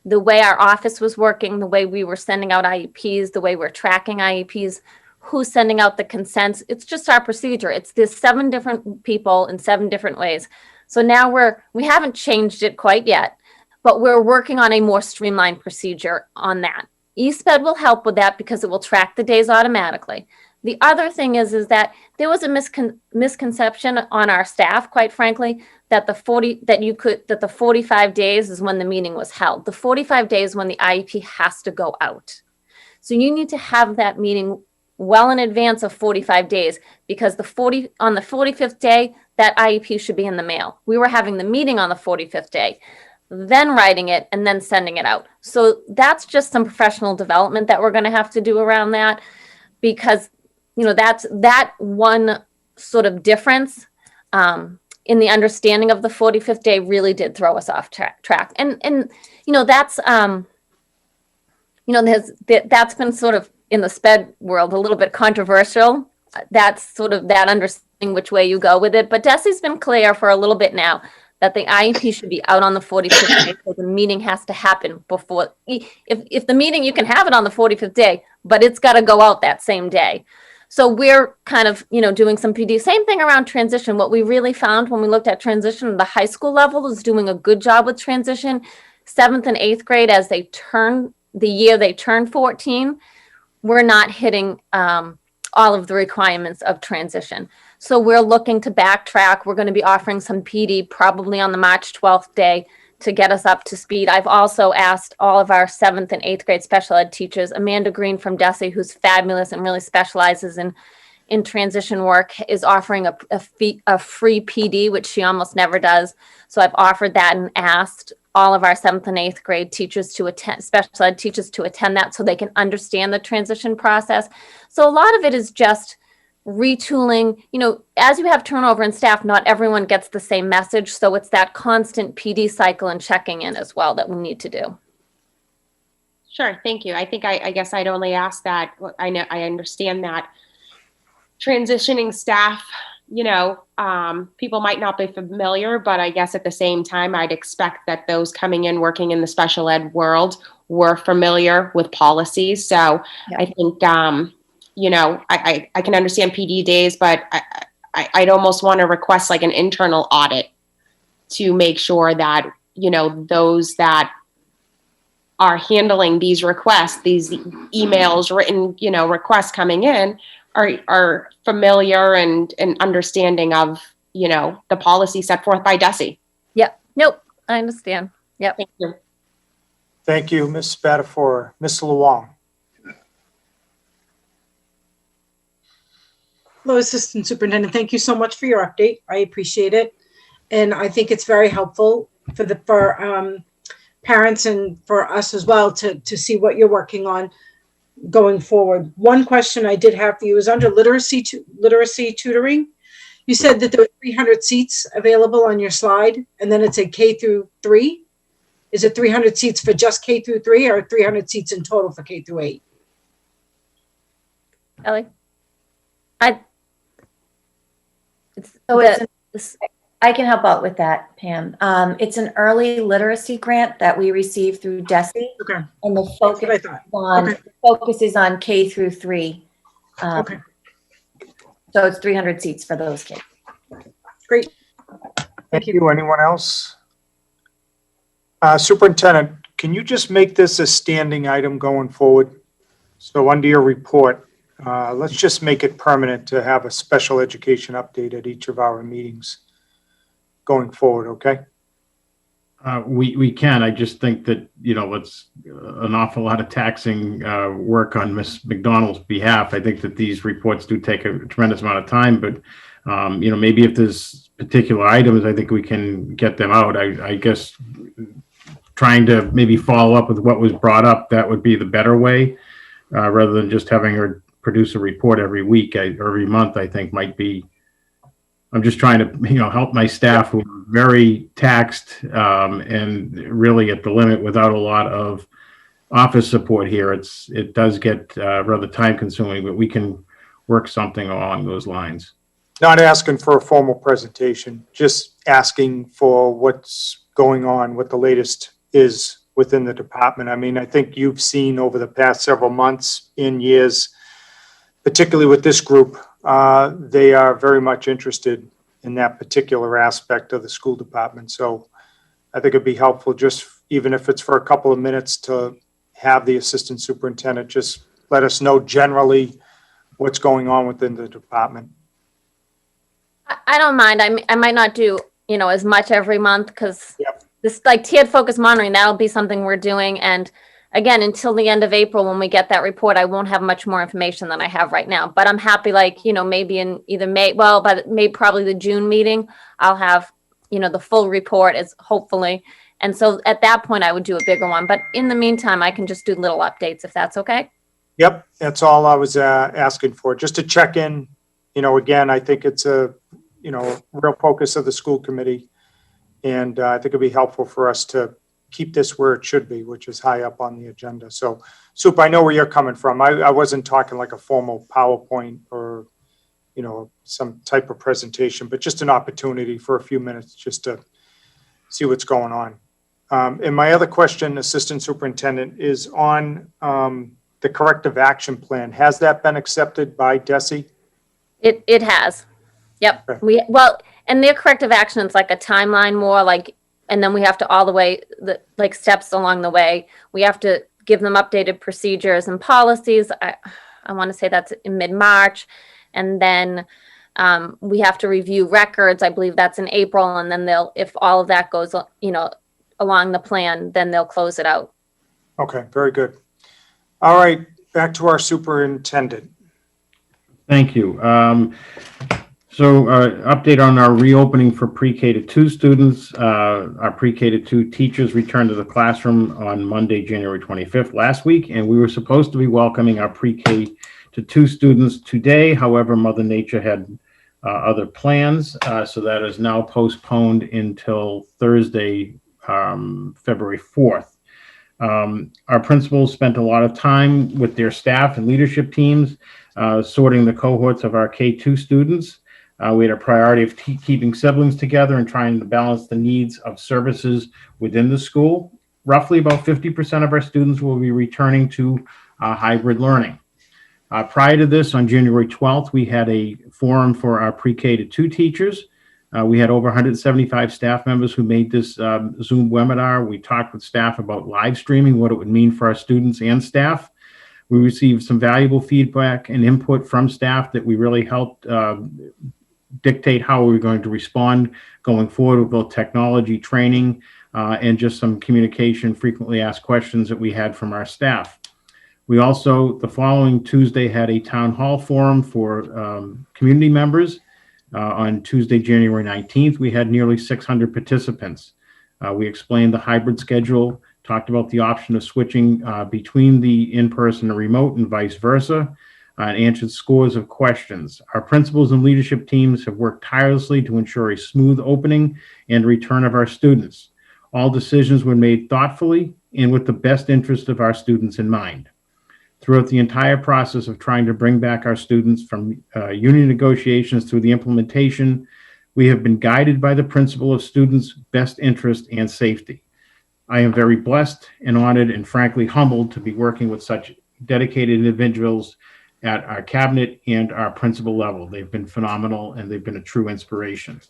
Speaker 11: the way our office was working, the way we were sending out IEPs, the way we're tracking IEPs, who's sending out the consents. It's just our procedure. It's this 7 different people in 7 different ways. So now we haven't changed it quite yet, but we're working on a more streamlined procedure on that. eSped will help with that because it will track the days automatically. The other thing is that there was a misconception on our staff, quite frankly, that the 45 days is when the meeting was held. The 45 days when the IEP has to go out. So you need to have that meeting well in advance of 45 days, because on the 45th day, that IEP should be in the mail. We were having the meeting on the 45th day, then writing it and then sending it out. So that's just some professional development that we're going to have to do around that, because, you know, that's that one sort of difference in the understanding of the 45th day really did throw us off track. And you know, that's you know, that's been sort of in the SPED world a little bit controversial. That's sort of that understanding which way you go with it. But DESI's been clear for a little bit now that the IEP should be out on the 45th day, so the meeting has to happen before. If the meeting, you can have it on the 45th day, but it's got to go out that same day. So we're kind of, you know, doing some PD. Same thing around transition. What we really found when we looked at transition, the high school level is doing a good job with transition. 7th and 8th grade, as they turn the year they turn 14, we're not hitting all of the requirements of transition. So we're looking to backtrack. We're going to be offering some PD probably on the March 12th day to get us up to speed. I've also asked all of our 7th and 8th grade special ed teachers, Amanda Green from DESI, who's fabulous and really specializes in transition work, is offering a free PD, which she almost never does. So I've offered that and asked all of our 7th and 8th grade teachers to attend, special ed teachers to attend that, so they can understand the transition process. So a lot of it is just retooling. You know, as you have turnover in staff, not everyone gets the same message. So it's that constant PD cycle and checking in as well that we need to do.
Speaker 12: Sure, thank you. I think I guess I'd only ask that. I know, I understand that transitioning staff, you know, people might not be familiar, but I guess at the same time, I'd expect that those coming in working in the special ed world were familiar with policies. So yeah. I think, you know, I can understand PD days, but I'd almost want to request like an internal audit to make sure that, you know, those that are handling these requests, these emails, written, you know, requests coming in are familiar and understanding of, you know, the policy set forth by DESI.
Speaker 11: Yep. Nope. I understand. Yep.
Speaker 12: Thank you.
Speaker 1: Thank you, Ms. Spatafora. Ms. Luong.
Speaker 13: Hello, Assistant Superintendent. Thank you so much for your update. I appreciate it. And I think it's very helpful for parents and for us as well to see what you're working on going forward. One question I did have for you is under literacy tutoring. You said that there were 300 seats available on your slide, and then it said K through 3. Is it 300 seats for just K through 3 or 300 seats in total for K through 8?
Speaker 11: Ellie?
Speaker 16: I can help out with that, Pam. It's an early literacy grant that we receive through DESI.
Speaker 13: Okay.
Speaker 16: And the focus is on K through 3.
Speaker 13: Okay.
Speaker 16: So it's 300 seats for those kids.
Speaker 13: Great.
Speaker 1: Thank you. Anyone else? Superintendent, can you just make this a standing item going forward? So under your report, let's just make it permanent to have a special education update at each of our meetings going forward, okay?
Speaker 9: We can. I just think that, you know, it's an awful lot of taxing work on Ms. McDonald's behalf. I think that these reports do take a tremendous amount of time, but, you know, maybe if there's particular items, I think we can get them out. I guess trying to maybe follow up with what was brought up, that would be the better way, rather than just having her produce a report every week, or every month, I think might be. I'm just trying to, you know, help my staff who are very taxed and really at the limit without a lot of office support here. It does get rather time consuming, but we can work something along those lines.
Speaker 1: Not asking for a formal presentation, just asking for what's going on, what the latest is within the department. I mean, I think you've seen over the past several months in years, particularly with this group, they are very much interested in that particular aspect of the school department. So I think it'd be helpful, just even if it's for a couple of minutes, to have the assistant superintendent just let us know generally what's going on within the department.
Speaker 11: I don't mind. I might not do, you know, as much every month, because this like tiered focus monitoring, that'll be something we're doing. And again, until the end of April, when we get that report, I won't have much more information than I have right now. But I'm happy, like, maybe in either May, well, by probably the June meeting, I'll have, the full report is hopefully. And so at that point, I would do a bigger one. But in the meantime, I can just do little updates if that's okay.
Speaker 1: Yep, that's all I was asking for, just to check in. Again, I think it's a, real focus of the school committee. And I think it'd be helpful for us to keep this where it should be, which is high up on the agenda. So, Soup, I know where you're coming from. I wasn't talking like a formal PowerPoint or, some type of presentation, but just an opportunity for a few minutes just to see what's going on. And my other question, Assistant Superintendent, is on the corrective action plan. Has that been accepted by DESE?
Speaker 11: It has. Yep.
Speaker 1: Okay.
Speaker 11: And their corrective action is like a timeline more like, and then we have to all the way, like steps along the way. We have to give them updated procedures and policies. I want to say that's in mid-March. And then we have to review records. I believe that's in April. And then if all of that goes, along the plan, then they'll close it out.
Speaker 1: Okay, very good. All right, back to our superintendent.
Speaker 9: Thank you. So update on our reopening for pre-K to 2 students. Our pre-K to 2 teachers returned to the classroom on Monday, January 25th last week, and we were supposed to be welcoming our pre-K to 2 students today. However, Mother Nature had other plans, so that is now postponed until Thursday, February 4th. Our principals spent a lot of time with their staff and leadership teams sorting the cohorts of our K2 students. We had a priority of keeping siblings together and trying to balance the needs of services within the school. Roughly about 50% of our students will be returning to hybrid learning. Prior to this, on January 12th, we had a forum for our pre-K to 2 teachers. We had over 175 staff members who made this Zoom webinar. We talked with staff about live streaming, what it would mean for our students and staff. We received some valuable feedback and input from staff that we really helped dictate how we're going to respond going forward with both technology training and just some communication, frequently asked questions that we had from our staff. We also, the following Tuesday, had a town hall forum for community members. On Tuesday, January 19th, we had nearly 600 participants. We explained the hybrid schedule, talked about the option of switching between the in-person and remote and vice versa, and answered scores of questions. Our principals and leadership teams have worked tirelessly to ensure a smooth opening and return of our students. All decisions were made thoughtfully and with the best interest of our students in mind. Throughout the entire process of trying to bring back our students from union negotiations through the implementation, we have been guided by the principle of students' best interest and safety. I am very blessed and honored and frankly humbled to be working with such dedicated individuals at our cabinet and our principal level. They've been phenomenal and they've been a true inspiration.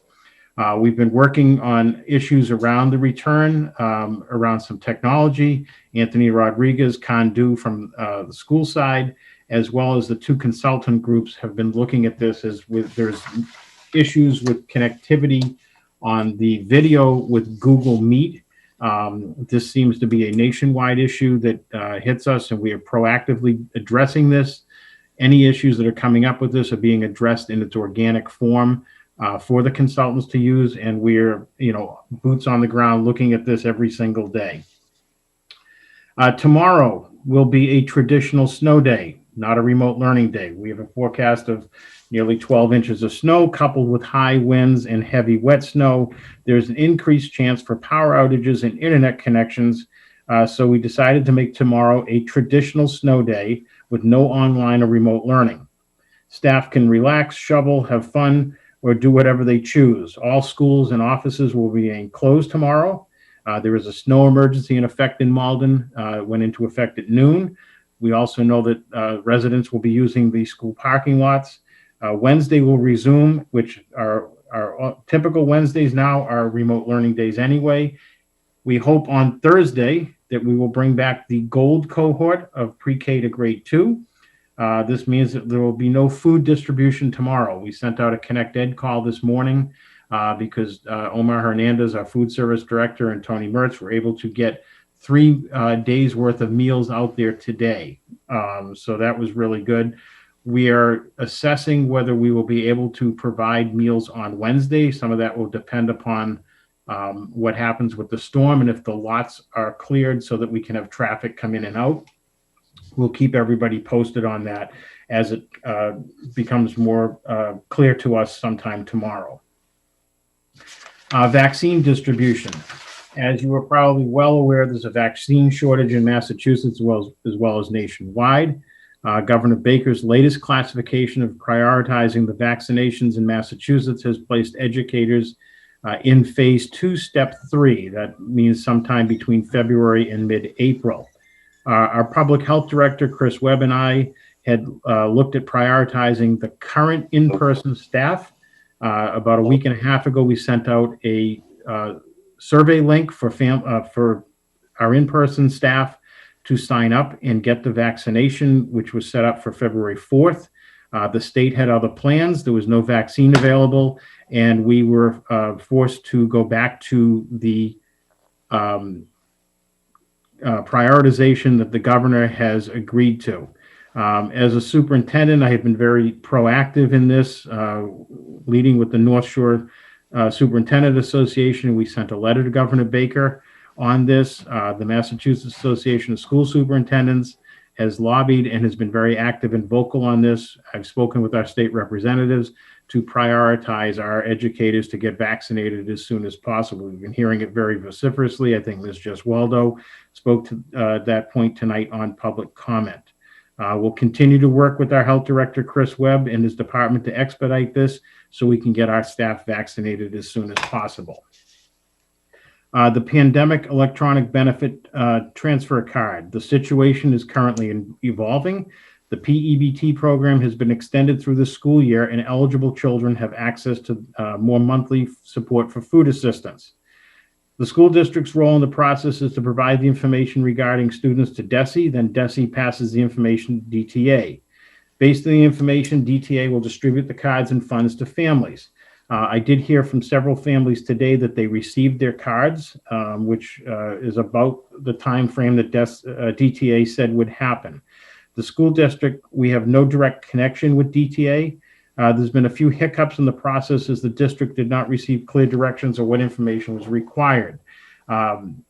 Speaker 9: We've been working on issues around the return, around some technology. Anthony Rodriguez, Condu from the school side, as well as the 2 consultant groups have been looking at this there's issues with connectivity on the video with Google Meet. This seems to be a nationwide issue that hits us, and we are proactively addressing this. Any issues that are coming up with this are being addressed in its organic form for the consultants to use, and we're, boots on the ground looking at this every single day. Tomorrow will be a traditional snow day, not a remote learning day. We have a forecast of nearly 12 inches of snow coupled with high winds and heavy wet snow. There's an increased chance for power outages and internet connections. So we decided to make tomorrow a traditional snow day with no online or remote learning. Staff can relax, shovel, have fun, or do whatever they choose. All schools and offices will be closed tomorrow. There is a snow emergency in effect in Malden, went into effect at noon. We also know that residents will be using the school parking lots. Wednesday will resume, which are typical Wednesdays now are remote learning days anyway. We hope on Thursday that we will bring back the gold cohort of pre-K to grade 2. This means that there will be no food distribution tomorrow. We sent out a Connect Ed call this morning because Omar Hernandez, our food service director, and Tony Mertz were able to get 3 days worth of meals out there today. So that was really good. We are assessing whether we will be able to provide meals on Wednesday. Some of that will depend upon what happens with the storm and if the lots are cleared so that we can have traffic come in and out. We'll keep everybody posted on that as it becomes more clear to us sometime tomorrow. Vaccine distribution. As you are probably well aware, there's a vaccine shortage in Massachusetts as well as nationwide. Governor Baker's latest classification of prioritizing the vaccinations in Massachusetts has placed educators in phase 2, step 3. That means sometime between February and mid-April. Our public health director, Chris Webb, and I had looked at prioritizing the current in-person staff. About a week and a half ago, we sent out a survey link for our in-person staff to sign up and get the vaccination, which was set up for February 4th. The state had other plans. There was no vaccine available, and we were forced to go back to the prioritization that the governor has agreed to. As a superintendent, I have been very proactive in this, leading with the North Shore Superintendent Association. We sent a letter to Governor Baker on this. The Massachusetts Association of School Superintendents has lobbied and has been very active and vocal on this. I've spoken with our state representatives to prioritize our educators to get vaccinated as soon as possible. We've been hearing it very vociferously. I think Ms. Jess Waldo spoke to that point tonight on public comment. We'll continue to work with our health director, Chris Webb, and his department to expedite this so we can get our staff vaccinated as soon as possible. The pandemic electronic benefit transfer card. The situation is currently evolving. The PEBT program has been extended through the school year, and eligible children have access to more monthly support for food assistance. The school district's role in the process is to provide the information regarding students to DESE, then DESE passes the information to DTA. Based on the information, DTA will distribute the cards and funds to families. I did hear from several families today that they received their cards, which is about the time frame that DTA said would happen. The school district, we have no direct connection with DTA. There's been a few hiccups in the process as the district did not receive clear directions on what information was required.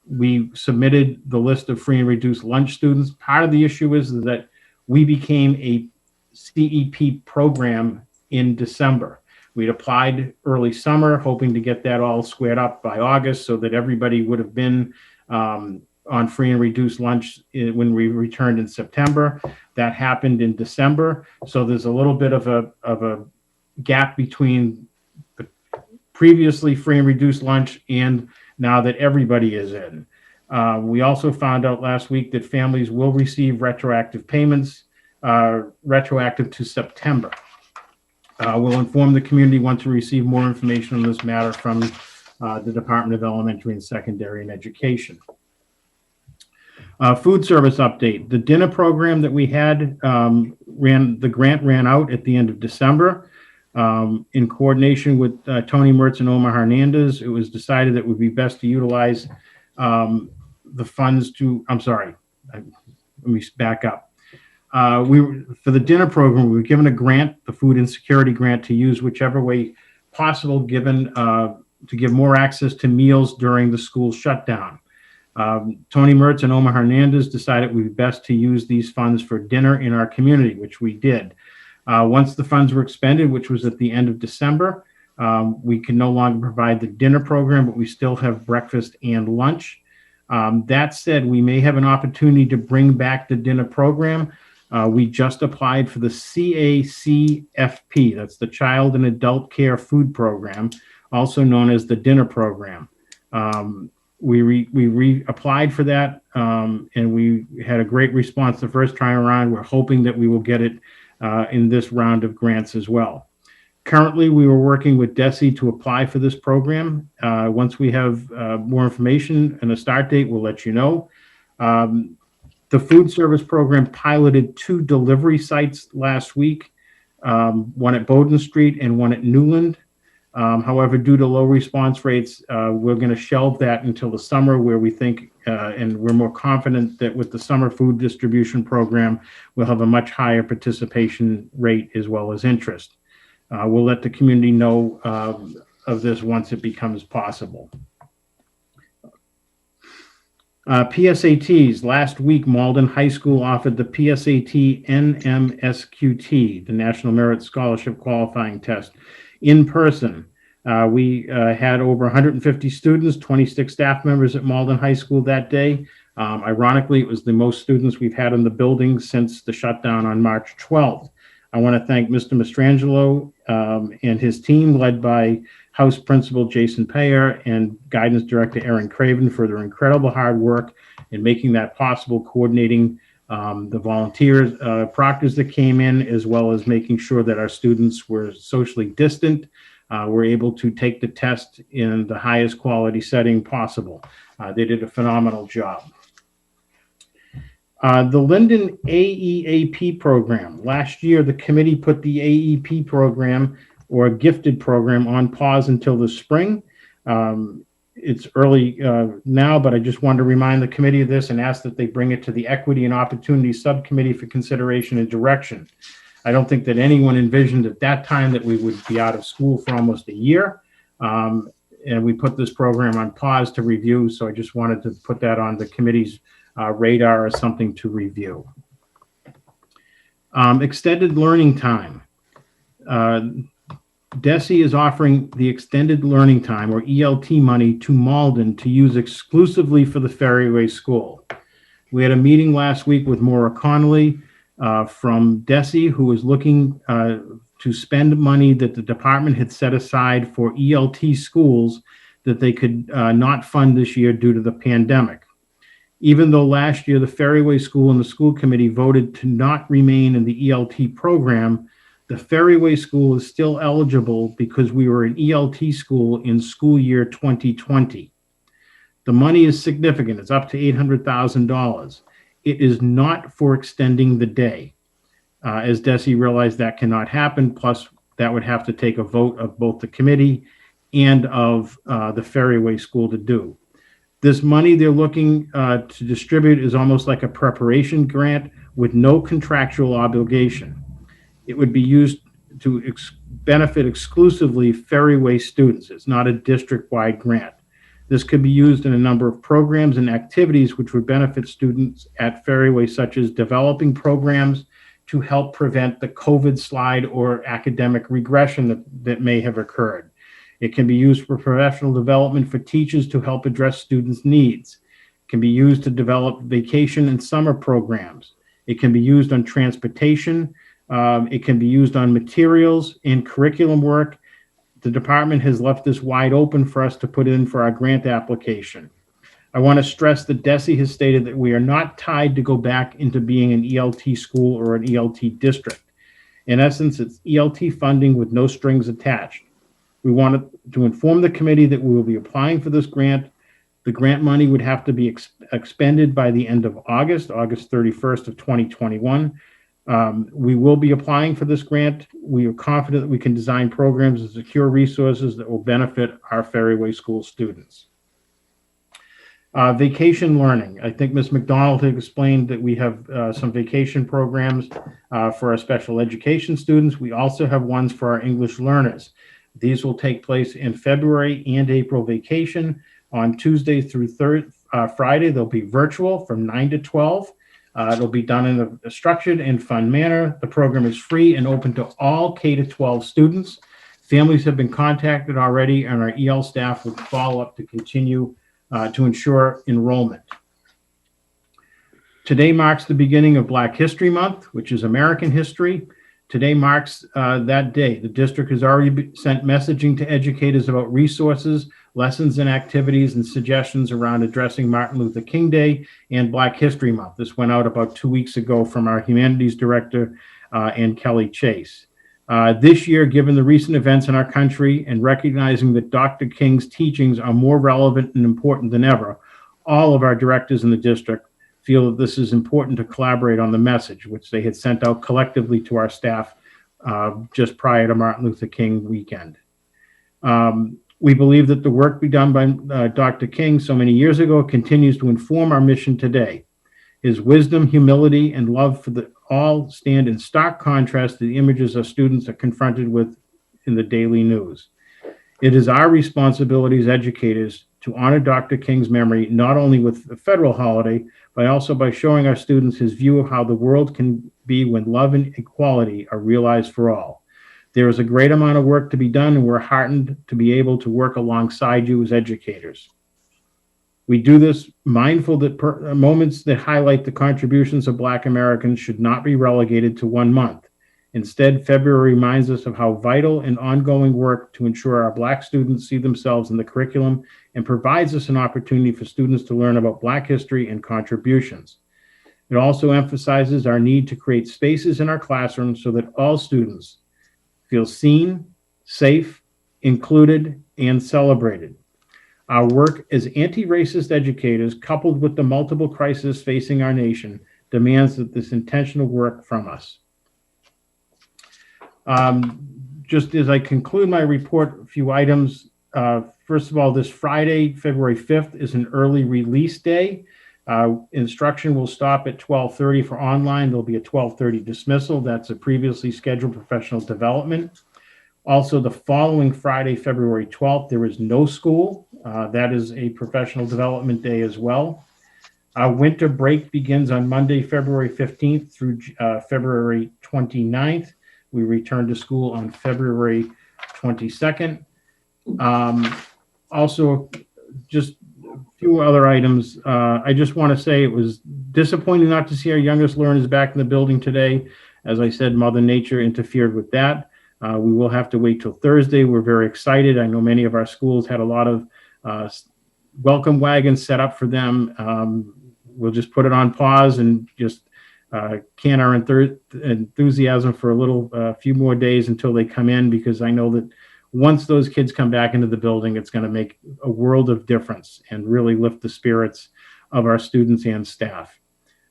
Speaker 9: We submitted the list of free and reduced lunch students. Part of the issue is that we became a CEP program in December. We'd applied early summer, hoping to get that all squared up by August so that everybody would have been on free and reduced lunch when we returned in September. That happened in December. So there's a little bit of a gap between the previously free and reduced lunch and now that everybody is in. We also found out last week that families will receive retroactive payments, retroactive to September. We'll inform the community once we receive more information on this matter from the Department of Elementary and Secondary Education. Food service update. The dinner program that we had the grant ran out at the end of December. In coordination with Tony Mertz and Omar Hernandez, it was decided that it would be best to utilize the funds to, let me back up. For the dinner program, we were given a grant, the food insecurity grant, to use whichever way possible, given to give more access to meals during the school shutdown. Tony Mertz and Omar Hernandez decided it would be best to use these funds for dinner in our community, which we did. Once the funds were expended, which was at the end of December, we can no longer provide the dinner program, but we still have breakfast and lunch. That said, we may have an opportunity to bring back the dinner program. We just applied for the CACFP, that's the Child and Adult Care Food Program, also known as the dinner program. We reapplied for that, and we had a great response the first time around. We're hoping that we will get it in this round of grants as well. Currently, we were working with DESE to apply for this program. Once we have more information and a start date, we'll let you know. The food service program piloted 2 delivery sites last week, one at Bowden Street and one at Newland. However, due to low response rates, we're going to shelve that until the summer, where we think, and we're more confident that with the summer food distribution program, we'll have a much higher participation rate as well as interest. We'll let the community know of this once it becomes possible. PSATs. Last week, Malden High School offered the PSAT NMSQT, the National Merit Scholarship Qualifying Test, in person. We had over 150 students, 26 staff members at Malden High School that day. Ironically, it was the most students we've had in the building since the shutdown on March 12th. I want to thank Mr. Mastrangelo and his team, led by House Principal Jason Payer and Guidance Director Erin Craven, for their incredible hard work in making that possible, coordinating the volunteers, proctors that came in, as well as making sure that our students were socially distant, were able to take the test in the highest quality setting possible. They did a phenomenal job. The Linden AEAP program. Last year, the committee put the AEP program, or a gifted program, on pause until the spring. It's early now, but I just wanted to remind the committee of this and ask that they bring it to the Equity and Opportunity Subcommittee for consideration and direction. I don't think that anyone envisioned at that time that we would be out of school for almost a year. And we put this program on pause to review, so I just wanted to put that on the committee's radar as something to review. Extended learning time. DESE is offering the extended learning time, or ELT money, to Malden to use exclusively for the Ferryway School. We had a meeting last week with Maura Connolly from DESE, who was looking to spend money that the department had set aside for ELT schools that they could not fund this year due to the pandemic. Even though last year the Ferryway School and the school committee voted to not remain in the ELT program, the Ferryway School is still eligible because we were an ELT school in school year 2020. The money is significant. It's up to $800,000. It is not for extending the day. As DESE realized that cannot happen, plus that would have to take a vote of both the committee and of the Ferryway School to do. This money they're looking to distribute is almost like a preparation grant with no contractual obligation. It would be used to benefit exclusively Ferryway students. It's not a district-wide grant. This could be used in a number of programs and activities which would benefit students at Ferryway, such as developing programs to help prevent the COVID slide or academic regression that may have occurred. It can be used for professional development for teachers to help address students' needs. It can be used to develop vacation and summer programs. It can be used on transportation. It can be used on materials and curriculum work. The department has left this wide open for us to put in for our grant application. I want to stress that DESE has stated that we are not tied to go back into being an ELT school or an ELT district. In essence, it's ELT funding with no strings attached. We wanted to inform the committee that we will be applying for this grant. The grant money would have to be expended by the end of August 31st of 2021. We will be applying for this grant. We are confident that we can design programs and secure resources that will benefit our Ferryway School students. Vacation learning. I think Ms. McDonald had explained that we have some vacation programs for our special education students. We also have ones for our English learners. These will take place in February and April vacation. On Tuesday through Friday, they'll be virtual from 9 to 12. It'll be done in a structured and fun manner. The program is free and open to all K-12 students. Families have been contacted already, and our EL staff will follow up to continue to ensure enrollment. Today marks the beginning of Black History Month, which is American history. Today marks that day. The district has already sent messaging to educators about resources, lessons and activities, and suggestions around addressing Martin Luther King Day and Black History Month. This went out about 2 weeks ago from our humanities director and Kelly Chase. This year, given the recent events in our country and recognizing that Dr. King's teachings are more relevant and important than ever, all of our directors in the district feel that this is important to collaborate on the message, which they had sent out collectively to our staff just prior to Martin Luther King weekend. We believe that the work begun by Dr. King so many years ago continues to inform our mission today. His wisdom, humility, and love for all stand in stark contrast to the images our students are confronted with in the daily news. It is our responsibility as educators to honor Dr. King's memory, not only with a federal holiday, but also by showing our students his view of how the world can be when love and equality are realized for all. There is a great amount of work to be done, and we're heartened to be able to work alongside you as educators. We do this mindful that moments that highlight the contributions of Black Americans should not be relegated to 1 month. Instead, February reminds us of how vital and ongoing work to ensure our Black students see themselves in the curriculum and provides us an opportunity for students to learn about Black history and contributions. It also emphasizes our need to create spaces in our classrooms so that all students feel seen, safe, included, and celebrated. Our work as anti-racist educators, coupled with the multiple crises facing our nation, demands that this intentional work from us. Just as I conclude my report, a few items. First of all, this Friday, February 5th, is an early release day. Instruction will stop at 12:30 for online. There'll be a 12:30 dismissal. That's a previously scheduled professional development. Also, the following Friday, February 12th, there is no school. That is a professional development day as well. Our winter break begins on Monday, February 15th through February 29th. We return to school on February 22nd. Also, just a few other items. I just want to say it was disappointing not to see our youngest learners back in the building today. As I said, Mother Nature interfered with that. We will have to wait till Thursday. We're very excited. I know many of our schools had a lot of welcome wagons set up for them. We'll just put it on pause and just can our enthusiasm for a few more days until they come in, because I know that once those kids come back into the building, it's going to make a world of difference and really lift the spirits of our students and staff.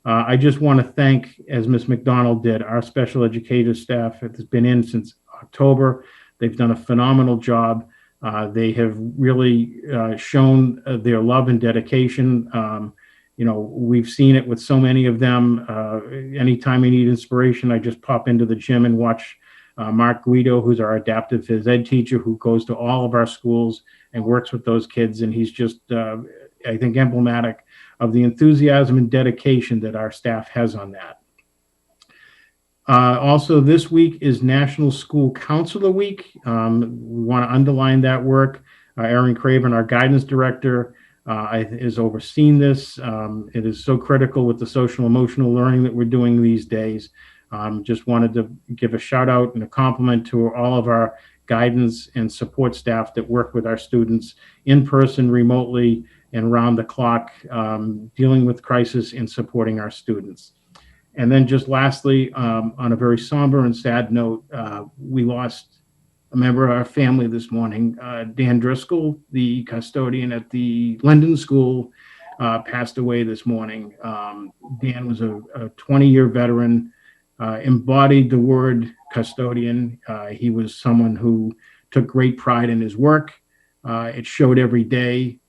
Speaker 9: I just want to thank, as Ms. McDonald did, our special educator staff that's been in since October. They've done a phenomenal job. They have really shown their love and dedication. You know, we've seen it with so many of them. Anytime I need inspiration, I just pop into the gym and watch Mark Guido, who's our adaptive phys ed teacher, who goes to all of our schools and works with those kids. And he's just, I think, emblematic of the enthusiasm and dedication that our staff has on that. Also, this week is National School Counselor Week. We want to underline that work. Erin Craven, our guidance director, is overseeing this. It is so critical with the social emotional learning that we're doing these days. Just wanted to give a shout out and a compliment to all of our guidance and support staff that work with our students in person, remotely, and round the clock, dealing with crisis and supporting our students. And then just lastly, on a very somber and sad note, we lost a member of our family this morning. Dan Driscoll, the custodian at the Linden School, passed away this morning. Dan was a 20-year veteran, embodied the word custodian. He was someone who took great pride in his work. It showed every day.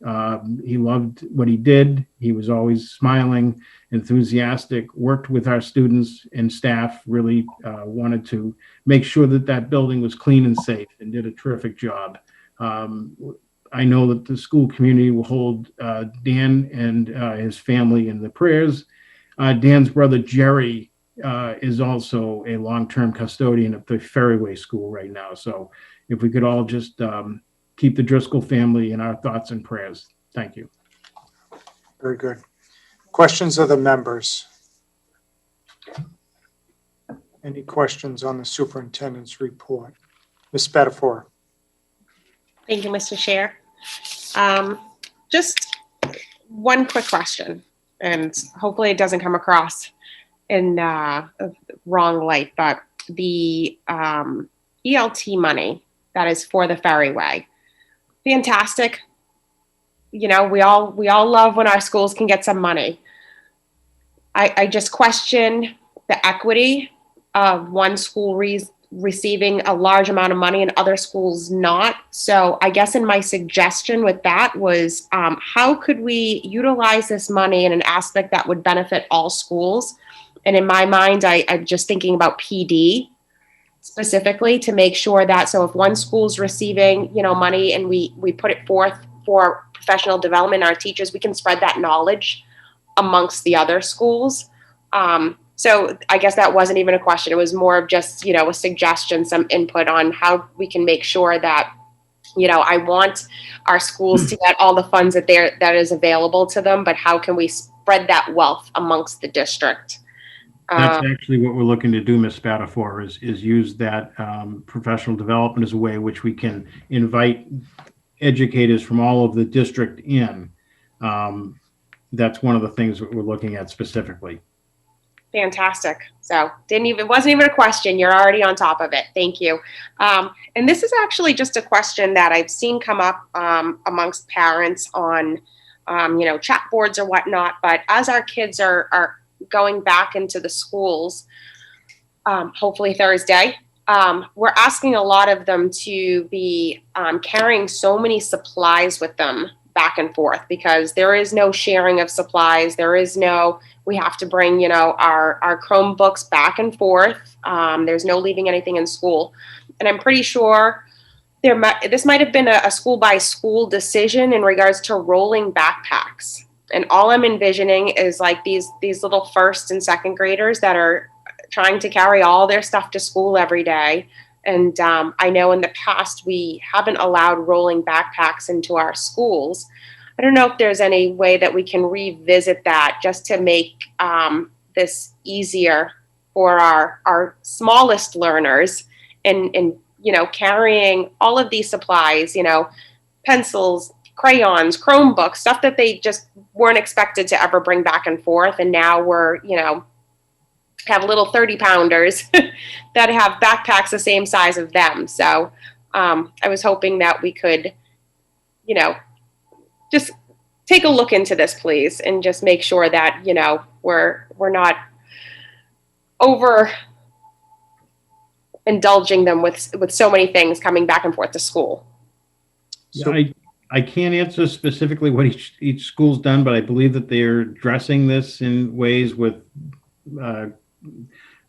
Speaker 9: He loved what he did. He was always smiling, enthusiastic, worked with our students and staff, really wanted to make sure that that building was clean and safe, and did a terrific job. I know that the school community will hold Dan and his family in the prayers. Dan's brother, Jerry, is also a long-term custodian at the Ferryway School right now. So if we could all just keep the Driscoll family in our thoughts and prayers. Thank you.
Speaker 1: Very good. Questions of the members? Any questions on the superintendent's report? Ms. Spatafora.
Speaker 12: Thank you, Mr. Chair. Just one quick question, and hopefully it doesn't come across in a wrong light, but the ELT money that is for the Ferryway, fantastic. You know, we all love when our schools can get some money. I just question the equity of one school receiving a large amount of money and other schools not. So I guess in my suggestion with that was how could we utilize this money in an aspect that would benefit all schools? And in my mind, I'm just thinking about PD specifically to make sure that, so if one school's receiving, money and we put it forth for professional development, our teachers, we can spread that knowledge amongst the other schools. So I guess that wasn't even a question. It was more of just, a suggestion, some input on how we can make sure that, I want our schools to get all the funds that is available to them, but how can we spread that wealth amongst the district?
Speaker 9: That's actually what we're looking to do, Ms. Spatafor, is use that professional development as a way in which we can invite educators from all of the district in. That's one of the things that we're looking at specifically.
Speaker 12: Fantastic. So wasn't even a question. You're already on top of it. Thank you. And this is actually just a question that I've seen come up amongst parents on, chat boards or whatnot. But as our kids are going back into the schools, hopefully Thursday, we're asking a lot of them to be carrying so many supplies with them back and forth, because there is no sharing of supplies. We have to bring, our Chromebooks back and forth. There's no leaving anything in school. And I'm pretty sure this might have been a school by school decision in regards to rolling backpacks. And all I'm envisioning is like these little first and second graders that are trying to carry all their stuff to school every day. And I know in the past we haven't allowed rolling backpacks into our schools. I don't know if there's any way that we can revisit that just to make this easier for our smallest learners and carrying all of these supplies, pencils, crayons, Chromebooks, stuff that they just weren't expected to ever bring back and forth. And now we're, have little 30-pounders that have backpacks the same size of them. So I was hoping that we could, just take a look into this, please, and just make sure that, we're not over indulging them with so many things coming back and forth to school.
Speaker 9: Yeah, I can't answer specifically what each school's done, but I believe that they're addressing this in ways with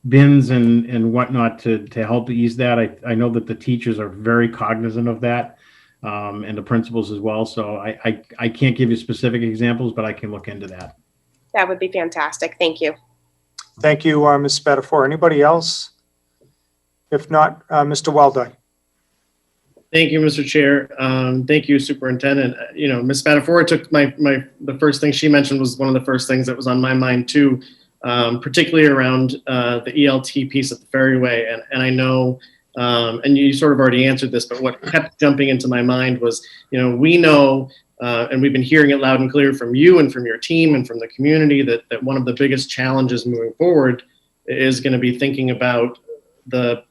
Speaker 9: bins and whatnot to help ease that. I know that the teachers are very cognizant of that, and the principals as well. So I can't give you specific examples, but I can look into that.
Speaker 12: That would be fantastic. Thank you.
Speaker 1: Thank you, Ms. Spatafor. Anybody else? If not, Mr. Weldai.
Speaker 5: Thank you, Mr. Chair. Thank you, Superintendent. Ms. Spatafor took the first thing she mentioned was one of the first things that was on my mind too, particularly around the ELT piece at the Ferryway. And I know, and you sort of already answered this, but what kept jumping into my mind was, we know, and we've been hearing it loud and clear from you and from your team and from the community that one of the biggest challenges moving forward is going to be thinking about the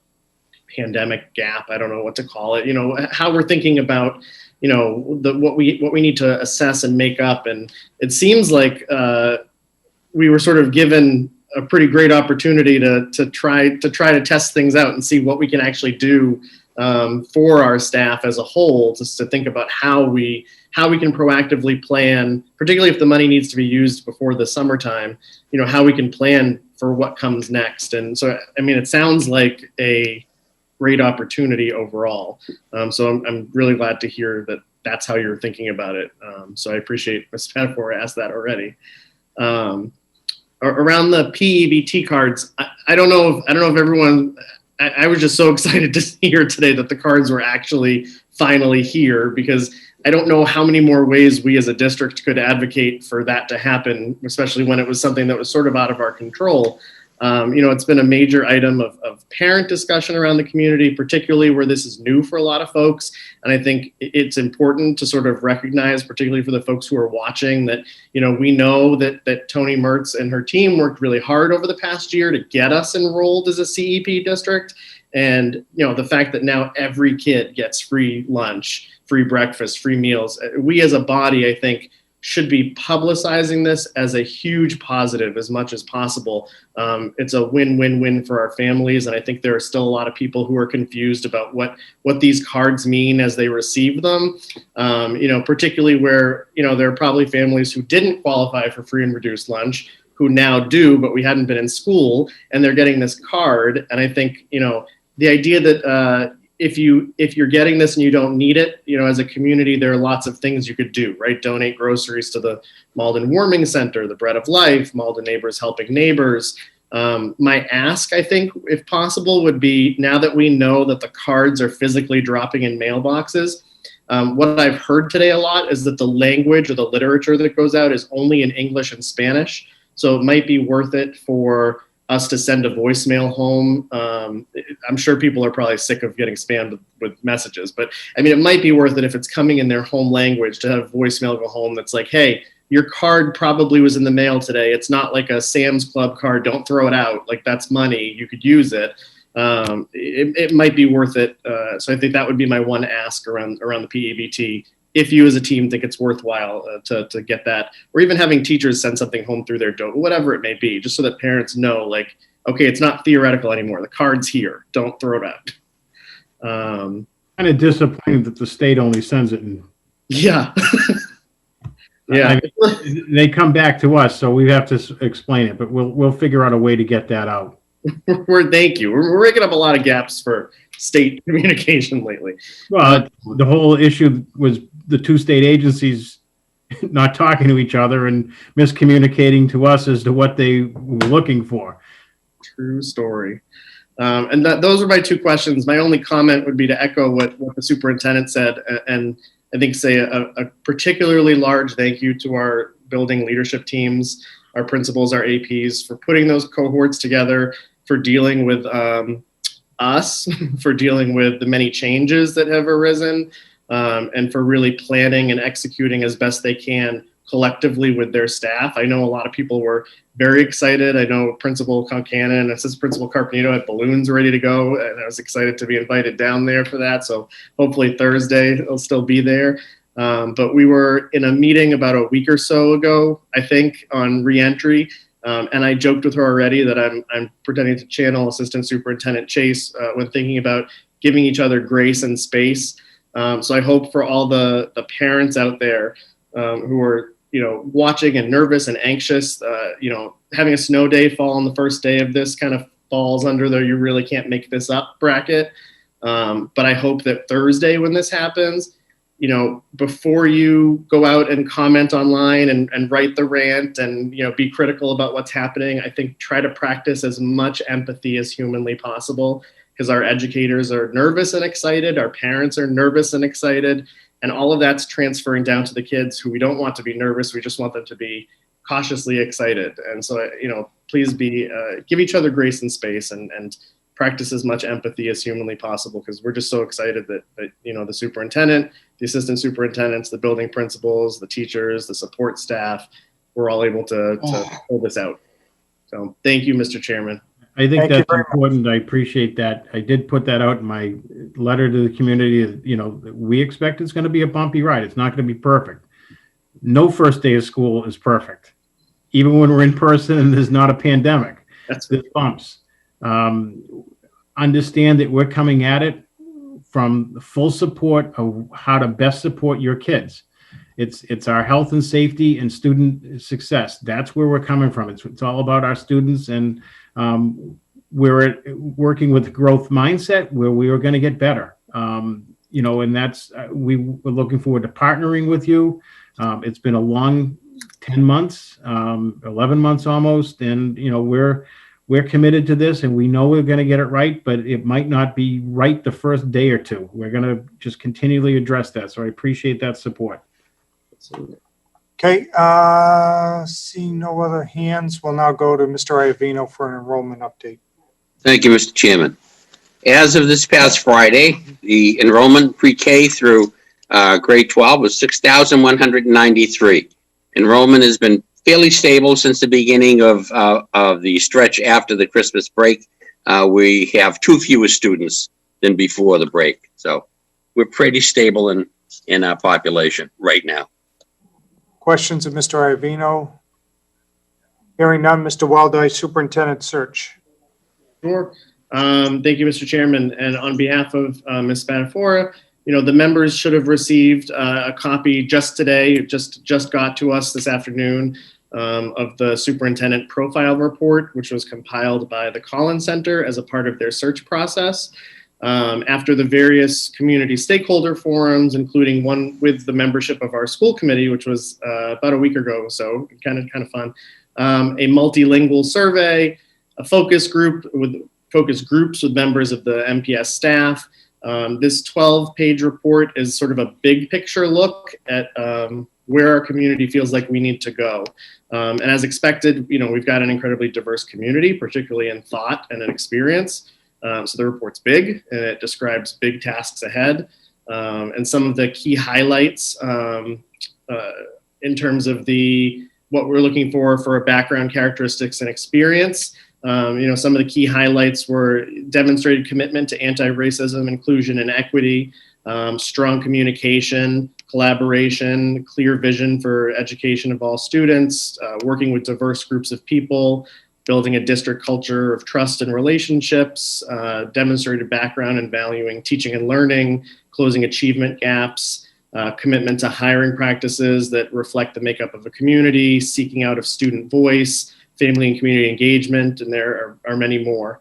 Speaker 5: pandemic gap. I don't know what to call it, how we're thinking about, what we need to assess and make up. And it seems like we were sort of given a pretty great opportunity to try to test things out and see what we can actually do for our staff as a whole, just to think about how we can proactively plan, particularly if the money needs to be used before the summertime, how we can plan for what comes next. And so, it sounds like a great opportunity overall. So I'm really glad to hear that that's how you're thinking about it. So I appreciate Ms. Spatafor asked that already. Around the PEBT cards, I don't know if everyone, I was just so excited to hear today that the cards were actually finally here, because I don't know how many more ways we as a district could advocate for that to happen, especially when it was something that was sort of out of our control. It's been a major item of parent discussion around the community, particularly where this is new for a lot of folks. And I think it's important to sort of recognize, particularly for the folks who are watching, that, we know that Toni Mertz and her team worked really hard over the past year to get us enrolled as a CEP district. And, the fact that now every kid gets free lunch, free breakfast, free meals, we as a body, I think, should be publicizing this as a huge positive as much as possible. It's a win-win-win for our families, and I think there are still a lot of people who are confused about what these cards mean as they receive them. Particularly where there are probably families who didn't qualify for free and reduced lunch, who now do, but we hadn't been in school, and they're getting this card. And I think the idea that if you're getting this and you don't need it, as a community, there are lots of things you could do, right? Donate groceries to the Malden Warming Center, the Bread of Life, Malden Neighbors Helping Neighbors. My ask, I think, if possible, would be, now that we know that the cards are physically dropping in mailboxes, what I've heard today a lot is that the language or the literature that goes out is only in English and Spanish. So it might be worth it for us to send a voicemail home. I'm sure people are probably sick of getting spammed with messages, but I mean, it might be worth it if it's coming in their home language to have voicemail go home that's like, hey, your card probably was in the mail today. It's not like a Sam's Club card. Don't throw it out. Like, that's money. You could use it. It might be worth it. So I think that would be my one ask around the PEBT. If you as a team think it's worthwhile to get that, or even having teachers send something home through their door, whatever it may be, just so that parents know, like, okay, it's not theoretical anymore. The card's here. Don't throw it out.
Speaker 9: Kind of disappointing that the state only sends it in.
Speaker 5: Yeah. Yeah.
Speaker 9: I mean, they come back to us, so we have to explain it, but we'll figure out a way to get that out.
Speaker 5: Thank you. We're making up a lot of gaps for state communication lately.
Speaker 9: Well, the whole issue was the two state agencies not talking to each other and miscommunicating to us as to what they were looking for.
Speaker 5: True story. And those are my two questions. My only comment would be to echo what the superintendent said, and I think say a particularly large thank you to our building leadership teams, our principals, our APs, for putting those cohorts together, for dealing with us, for dealing with the many changes that have arisen, and for really planning and executing as best they can collectively with their staff. I know a lot of people were very excited. I know Principal Concanon and Assistant Principal Carpenito had balloons ready to go, and I was excited to be invited down there for that. So hopefully Thursday it'll still be there. But we were in a meeting about a week or so ago, I think, on reentry. And I joked with her already that I'm pretending to channel Assistant Superintendent Chase when thinking about giving each other grace and space. So I hope for all the parents out there who are watching and nervous and anxious, having a snow day fall on the first day of this kind of falls under the you really can't make this up bracket. But I hope that Thursday when this happens, before you go out and comment online and write the rant and, be critical about what's happening, I think try to practice as much empathy as humanly possible, because our educators are nervous and excited. Our parents are nervous and excited. And all of that's transferring down to the kids who we don't want to be nervous. We just want them to be cautiously excited. And so, please give each other grace and space and practice as much empathy as humanly possible, because we're just so excited that the superintendent, the assistant superintendents, the building principals, the teachers, the support staff, we're all able to pull this out. So thank you, Mr. Chairman.
Speaker 9: I think that's important. I appreciate that. I did put that out in my letter to the community. We expect it's going to be a bumpy ride. It's not going to be perfect. No first day of school is perfect. Even when we're in person and there's not a pandemic, there's bumps. Understand that we're coming at it from the full support of how to best support your kids. It's our health and safety and student success. That's where we're coming from. It's all about our students, and we're working with growth mindset where we are going to get better. And that's we're looking forward to partnering with you. It's been a long 10 months, 11 months almost, and we're committed to this, and we know we're going to get it right, but it might not be right the first day or two. We're going to just continually address that. So I appreciate that support.
Speaker 1: Okay, seeing no other hands, we'll now go to Mr. Iovino for an enrollment update.
Speaker 2: Thank you, Mr. Chairman. As of this past Friday, the enrollment pre-K through grade 12 was 6,193. Enrollment has been fairly stable since the beginning of the stretch after the Christmas break. We have too fewer students than before the break. So we're pretty stable in our population right now.
Speaker 1: Questions of Mr. Iovino? Hearing none, Mr. Weldai, Superintendent Search.
Speaker 5: Sure. Thank you, Mr. Chairman. And on behalf of Ms. Spadafora, the members should have received a copy just today. It just got to us this afternoon of the superintendent profile report, which was compiled by the Collins Center as a part of their search process. After the various community stakeholder forums, including one with the membership of our school committee, which was about a week ago, so kind of fun, a multilingual survey, a focus groups with members of the MPS staff. This 12-page report is sort of a big picture look at where our community feels like we need to go. And as expected, we've got an incredibly diverse community, particularly in thought and in experience. So the report's big, and it describes big tasks ahead. And some of the key highlights in terms of what we're looking for a background, characteristics, and experience. Some of the key highlights were demonstrated commitment to anti-racism, inclusion, and equity, strong communication, collaboration, clear vision for education of all students, working with diverse groups of people, building a district culture of trust and relationships, demonstrated background in valuing teaching and learning, closing achievement gaps, commitment to hiring practices that reflect the makeup of a community, seeking out of student voice, family and community engagement, and there are many more.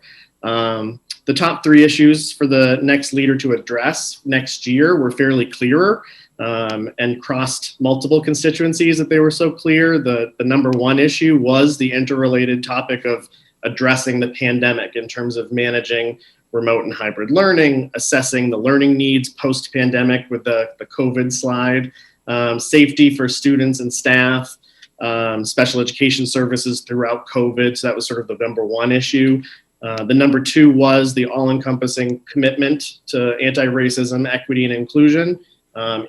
Speaker 5: The top 3 issues for the next leader to address next year were fairly clearer and crossed multiple constituencies that they were so clear. The number 1 issue was the interrelated topic of addressing the pandemic in terms of managing remote and hybrid learning, assessing the learning needs post-pandemic with the COVID slide, safety for students and staff, special education services throughout COVID. So that was sort of the number 1 issue. The number 2 was the all-encompassing commitment to anti-racism, equity, and inclusion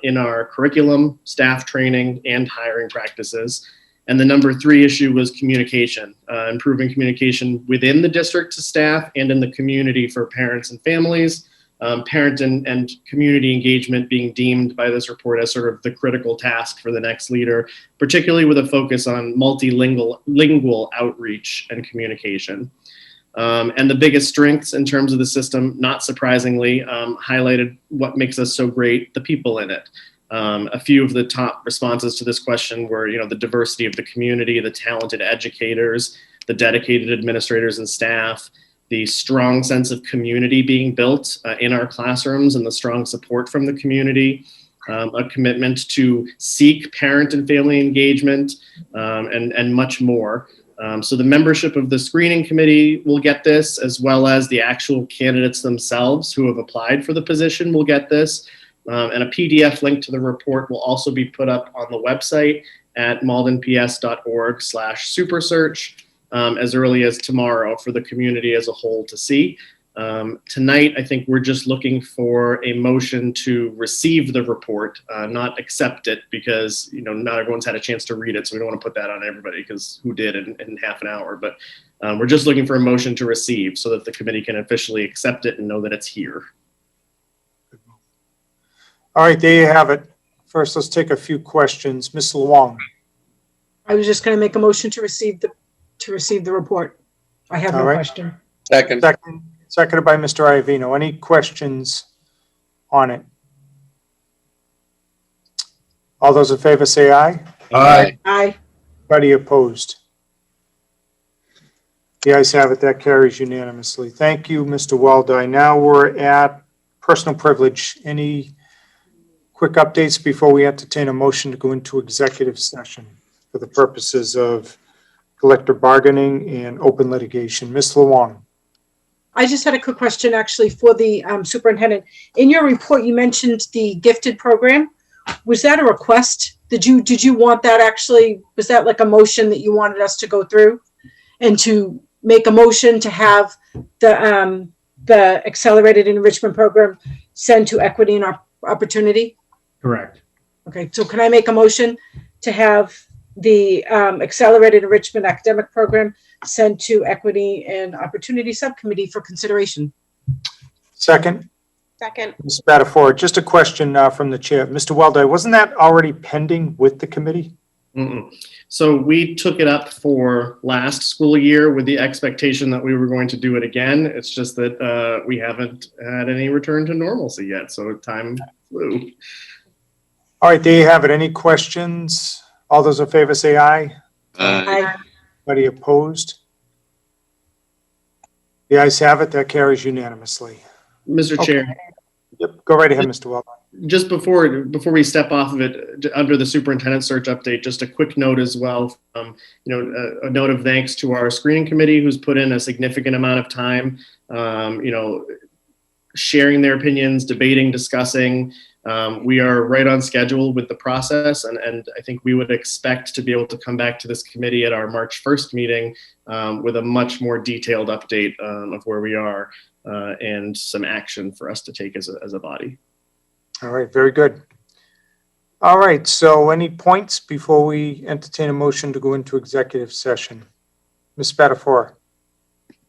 Speaker 5: in our curriculum, staff training, and hiring practices. And the number 3 issue was communication, improving communication within the district to staff and in the community for parents and families. Parent and community engagement being deemed by this report as sort of the critical task for the next leader, particularly with a focus on multilingual outreach and communication. And the biggest strengths in terms of the system, not surprisingly, highlighted what makes us so great, the people in it. A few of the top responses to this question were, the diversity of the community, the talented educators, the dedicated administrators and staff, the strong sense of community being built in our classrooms and the strong support from the community, a commitment to seek parent and family engagement, and much more. So the membership of the screening committee will get this, as well as the actual candidates themselves who have applied for the position will get this. And a PDF link to the report will also be put up on the website at maldenps.org/supersearch as early as tomorrow for the community as a whole to see. Tonight, I think we're just looking for a motion to receive the report, not accept it, because not everyone's had a chance to read it, so we don't want to put that on everybody, because who did in half an hour. But we're just looking for a motion to receive so that the committee can officially accept it and know that it's here.
Speaker 1: All right, there you have it. First, let's take a few questions. Ms. Luong.
Speaker 13: I was just going to make a motion to receive the report. I have no question.
Speaker 1: Seconded by Mr. Iovino. Any questions on it? All those in favor say aye.
Speaker 15: Aye.
Speaker 13: Aye.
Speaker 1: Anybody opposed? The ayes have it. That carries unanimously. Thank you, Mr. Weldai. Now we're at personal privilege. Any quick updates before we entertain a motion to go into executive session for the purposes of collective bargaining and open litigation? Ms. Luong.
Speaker 13: I just had a quick question actually for the superintendent. In your report, you mentioned the gifted program. Was that a request? Did you want that actually? Was that like a motion that you wanted us to go through and to make a motion to have the accelerated enrichment program send to equity and opportunity?
Speaker 9: Correct.
Speaker 13: Okay, so can I make a motion to have the accelerated enrichment academic program sent to equity and opportunity subcommittee for consideration?
Speaker 1: Second.
Speaker 12: Second.
Speaker 1: Ms. Spadafora, just a question from the chair. Mr. Weldai, wasn't that already pending with the committee?
Speaker 5: So we took it up for last school year with the expectation that we were going to do it again. It's just that we haven't had any return to normalcy yet, so time flew.
Speaker 1: All right, there you have it. Any questions? All those in favor say aye.
Speaker 13: Aye.
Speaker 1: Anybody opposed? The ayes have it. That carries unanimously.
Speaker 5: Mr.
Speaker 1: Okay.
Speaker 5: Chair,
Speaker 1: Yep, go right ahead, Mr. Weldai.
Speaker 5: just before we step off of it, under the superintendent search update, just a quick note as well. A note of thanks to our screening committee, who's put in a significant amount of time, sharing their opinions, debating, discussing. We are right on schedule with the process, and I think we would expect to be able to come back to this committee at our March 1st meeting with a much more detailed update of where we are and some action for us to take as a body.
Speaker 1: All right, very good. All right, so any points before we entertain a motion to go into executive session? Ms. Spatafora.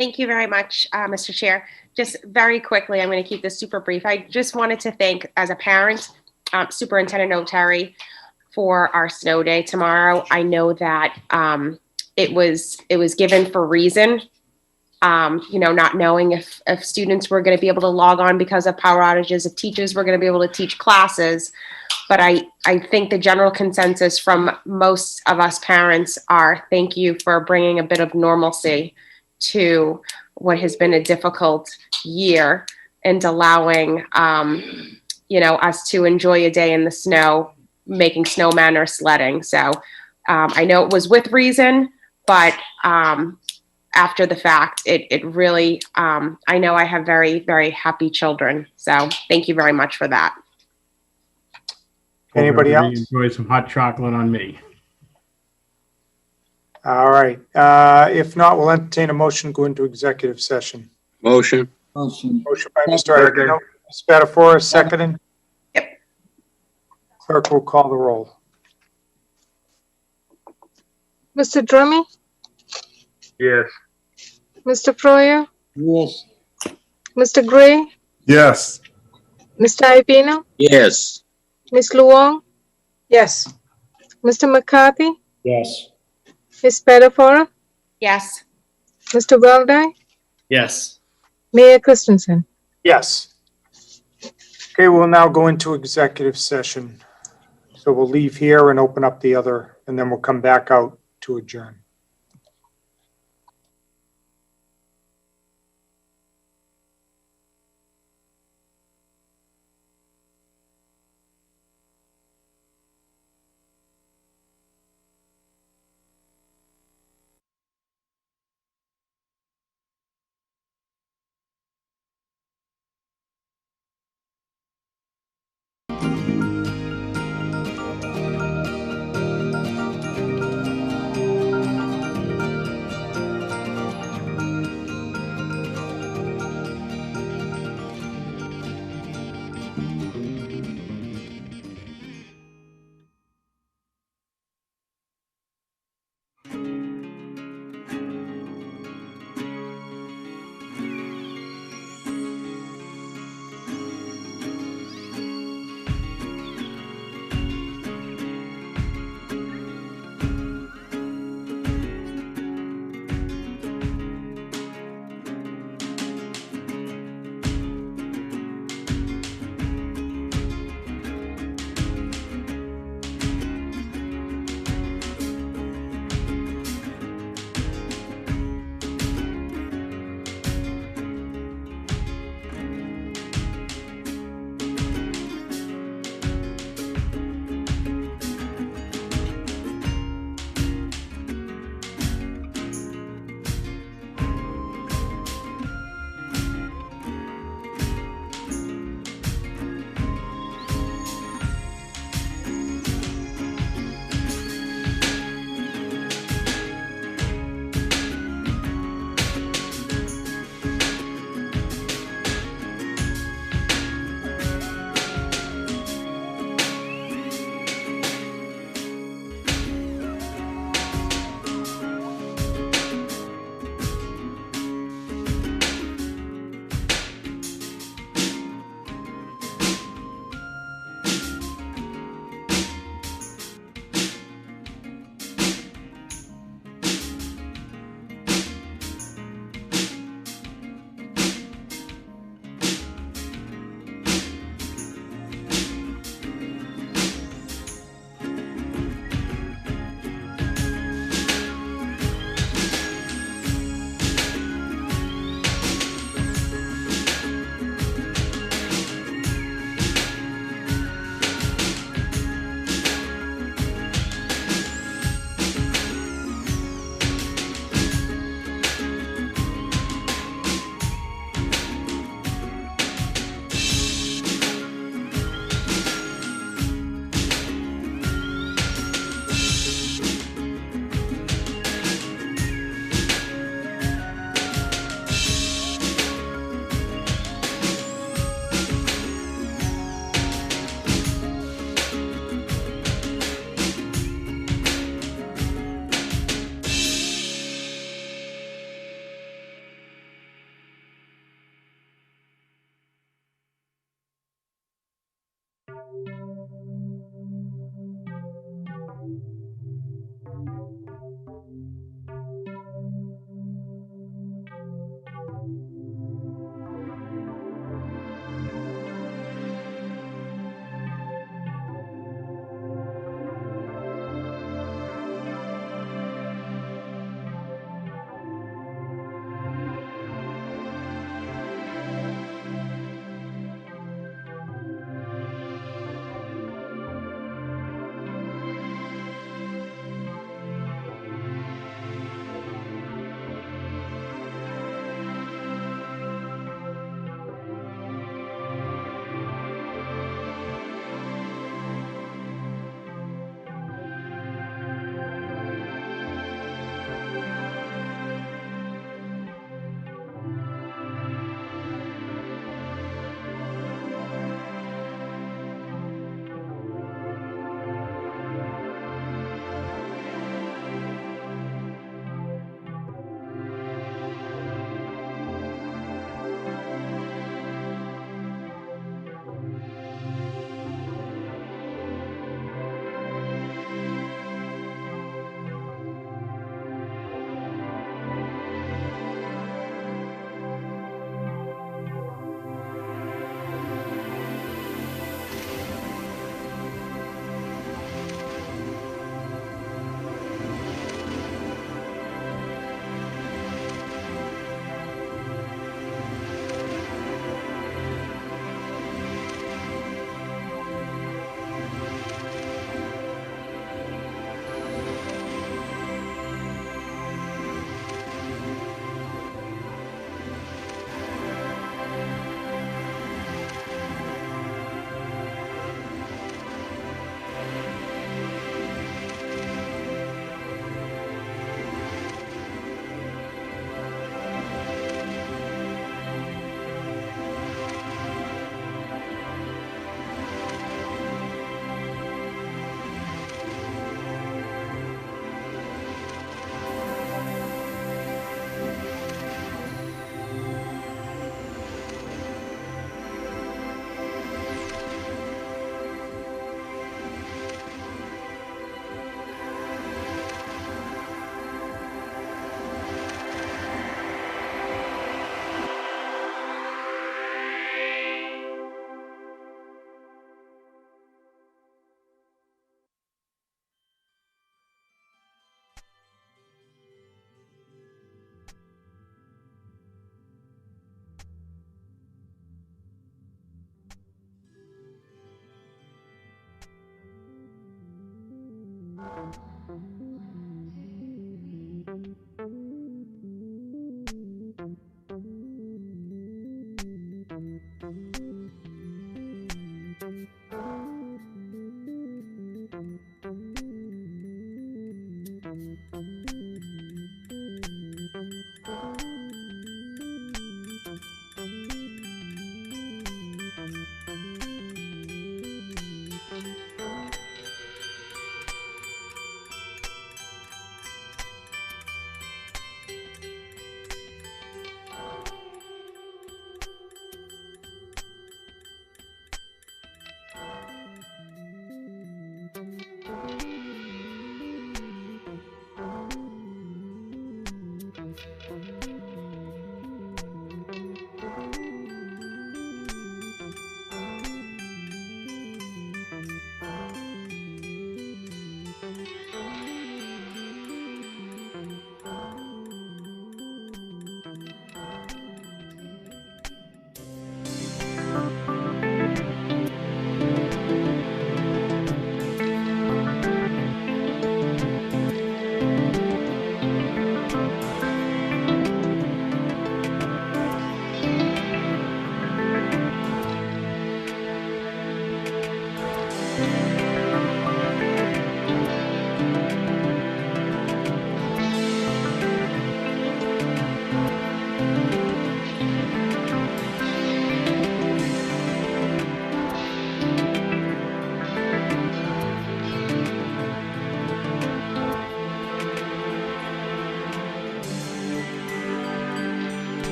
Speaker 12: Thank you very much, Mr. Chair. Just very quickly, I'm going to keep this super brief. I just wanted to thank, as a parent, Superintendent Oteri for our snow day tomorrow. I know that it was given for reason. Not knowing if students were going to be able to log on because of power outages, if teachers were going to be able to teach classes. But I think the general consensus from most of us parents are thank you for bringing a bit of normalcy to what has been a difficult year and allowing, us to enjoy a day in the snow, making snowmen or sledding. So I know it was with reason, but after the fact, it really, I know I have very, very happy children. So thank you very much for that.
Speaker 1: Anybody
Speaker 9: Hope everybody
Speaker 1: else?
Speaker 9: enjoy some hot chocolate on me.
Speaker 1: All right. If not, we'll entertain a motion to go into executive session.
Speaker 2: Motion.
Speaker 1: Motion by Mr. Iovino. Ms. Spatafora, seconded.
Speaker 12: Yep.
Speaker 1: Clerk will call the roll.
Speaker 3: Mr. Drummy,
Speaker 4: Yes.
Speaker 3: Mr. Froyer,
Speaker 17: Yes.
Speaker 3: Mr. Gray,
Speaker 15: Yes.
Speaker 3: Mr. Iovino,
Speaker 2: Yes.
Speaker 3: Ms. Luong,
Speaker 13: Yes.
Speaker 3: Mr. McCarthy,
Speaker 17: Yes.
Speaker 3: Ms. Spatafora,
Speaker 12: Yes.
Speaker 3: Mr. Weldai,
Speaker 5: Yes.
Speaker 3: Mayor Christensen.
Speaker 1: Yes. Okay, we'll now go into executive session. So we'll leave here and open up the other, and then we'll come back out to adjourn.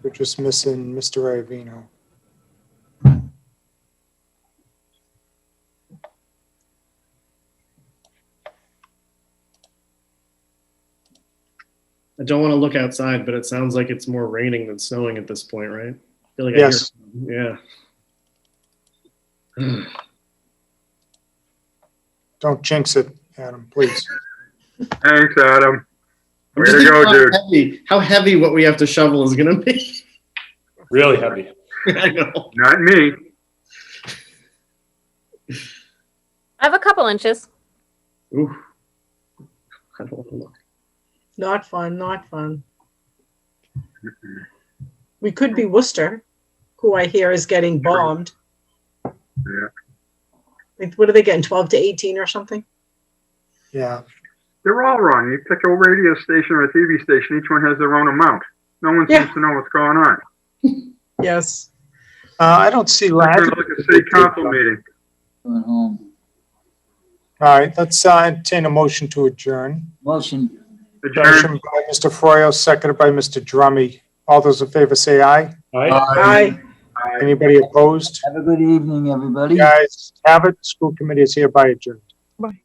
Speaker 1: We're just missing Mr. Iovino.
Speaker 5: I don't want to look outside, but it sounds like it's more raining than snowing at this point, right? I feel like
Speaker 1: Yes.
Speaker 5: I hear, yeah.
Speaker 1: Don't jinx it, Adam, please.
Speaker 4: Thanks, Adam.
Speaker 5: I'm
Speaker 4: Way
Speaker 5: just
Speaker 4: to
Speaker 5: thinking
Speaker 4: go, dude.
Speaker 5: how heavy what we have to shovel is going to be.
Speaker 17: Really heavy.
Speaker 5: I know.
Speaker 4: Not me.
Speaker 11: I have a couple inches.
Speaker 5: Ooh. I don't want to look.
Speaker 13: Not fun, not fun. We could be Worcester, who I hear is getting bombed.
Speaker 4: Yeah.
Speaker 13: Like, what are they getting, 12 to 18 or something?
Speaker 1: Yeah.
Speaker 4: They're all wrong. You pick a radio station or a TV station, each one has their own amount. No one seems to know what's going on.
Speaker 13: Yes.
Speaker 1: I don't see
Speaker 4: It's
Speaker 1: lag.
Speaker 4: like a city council meeting.
Speaker 18: Going home.
Speaker 1: All right, let's entertain a motion to adjourn.
Speaker 18: Motion.
Speaker 1: Motion by Mr. Froyo, seconded by Mr. Drummy. All those in favor say aye.
Speaker 13: Aye.
Speaker 1: Anybody opposed?
Speaker 18: Have a good evening, everybody.
Speaker 1: You guys have it. School committee is hereby adjourned.
Speaker 13: Bye.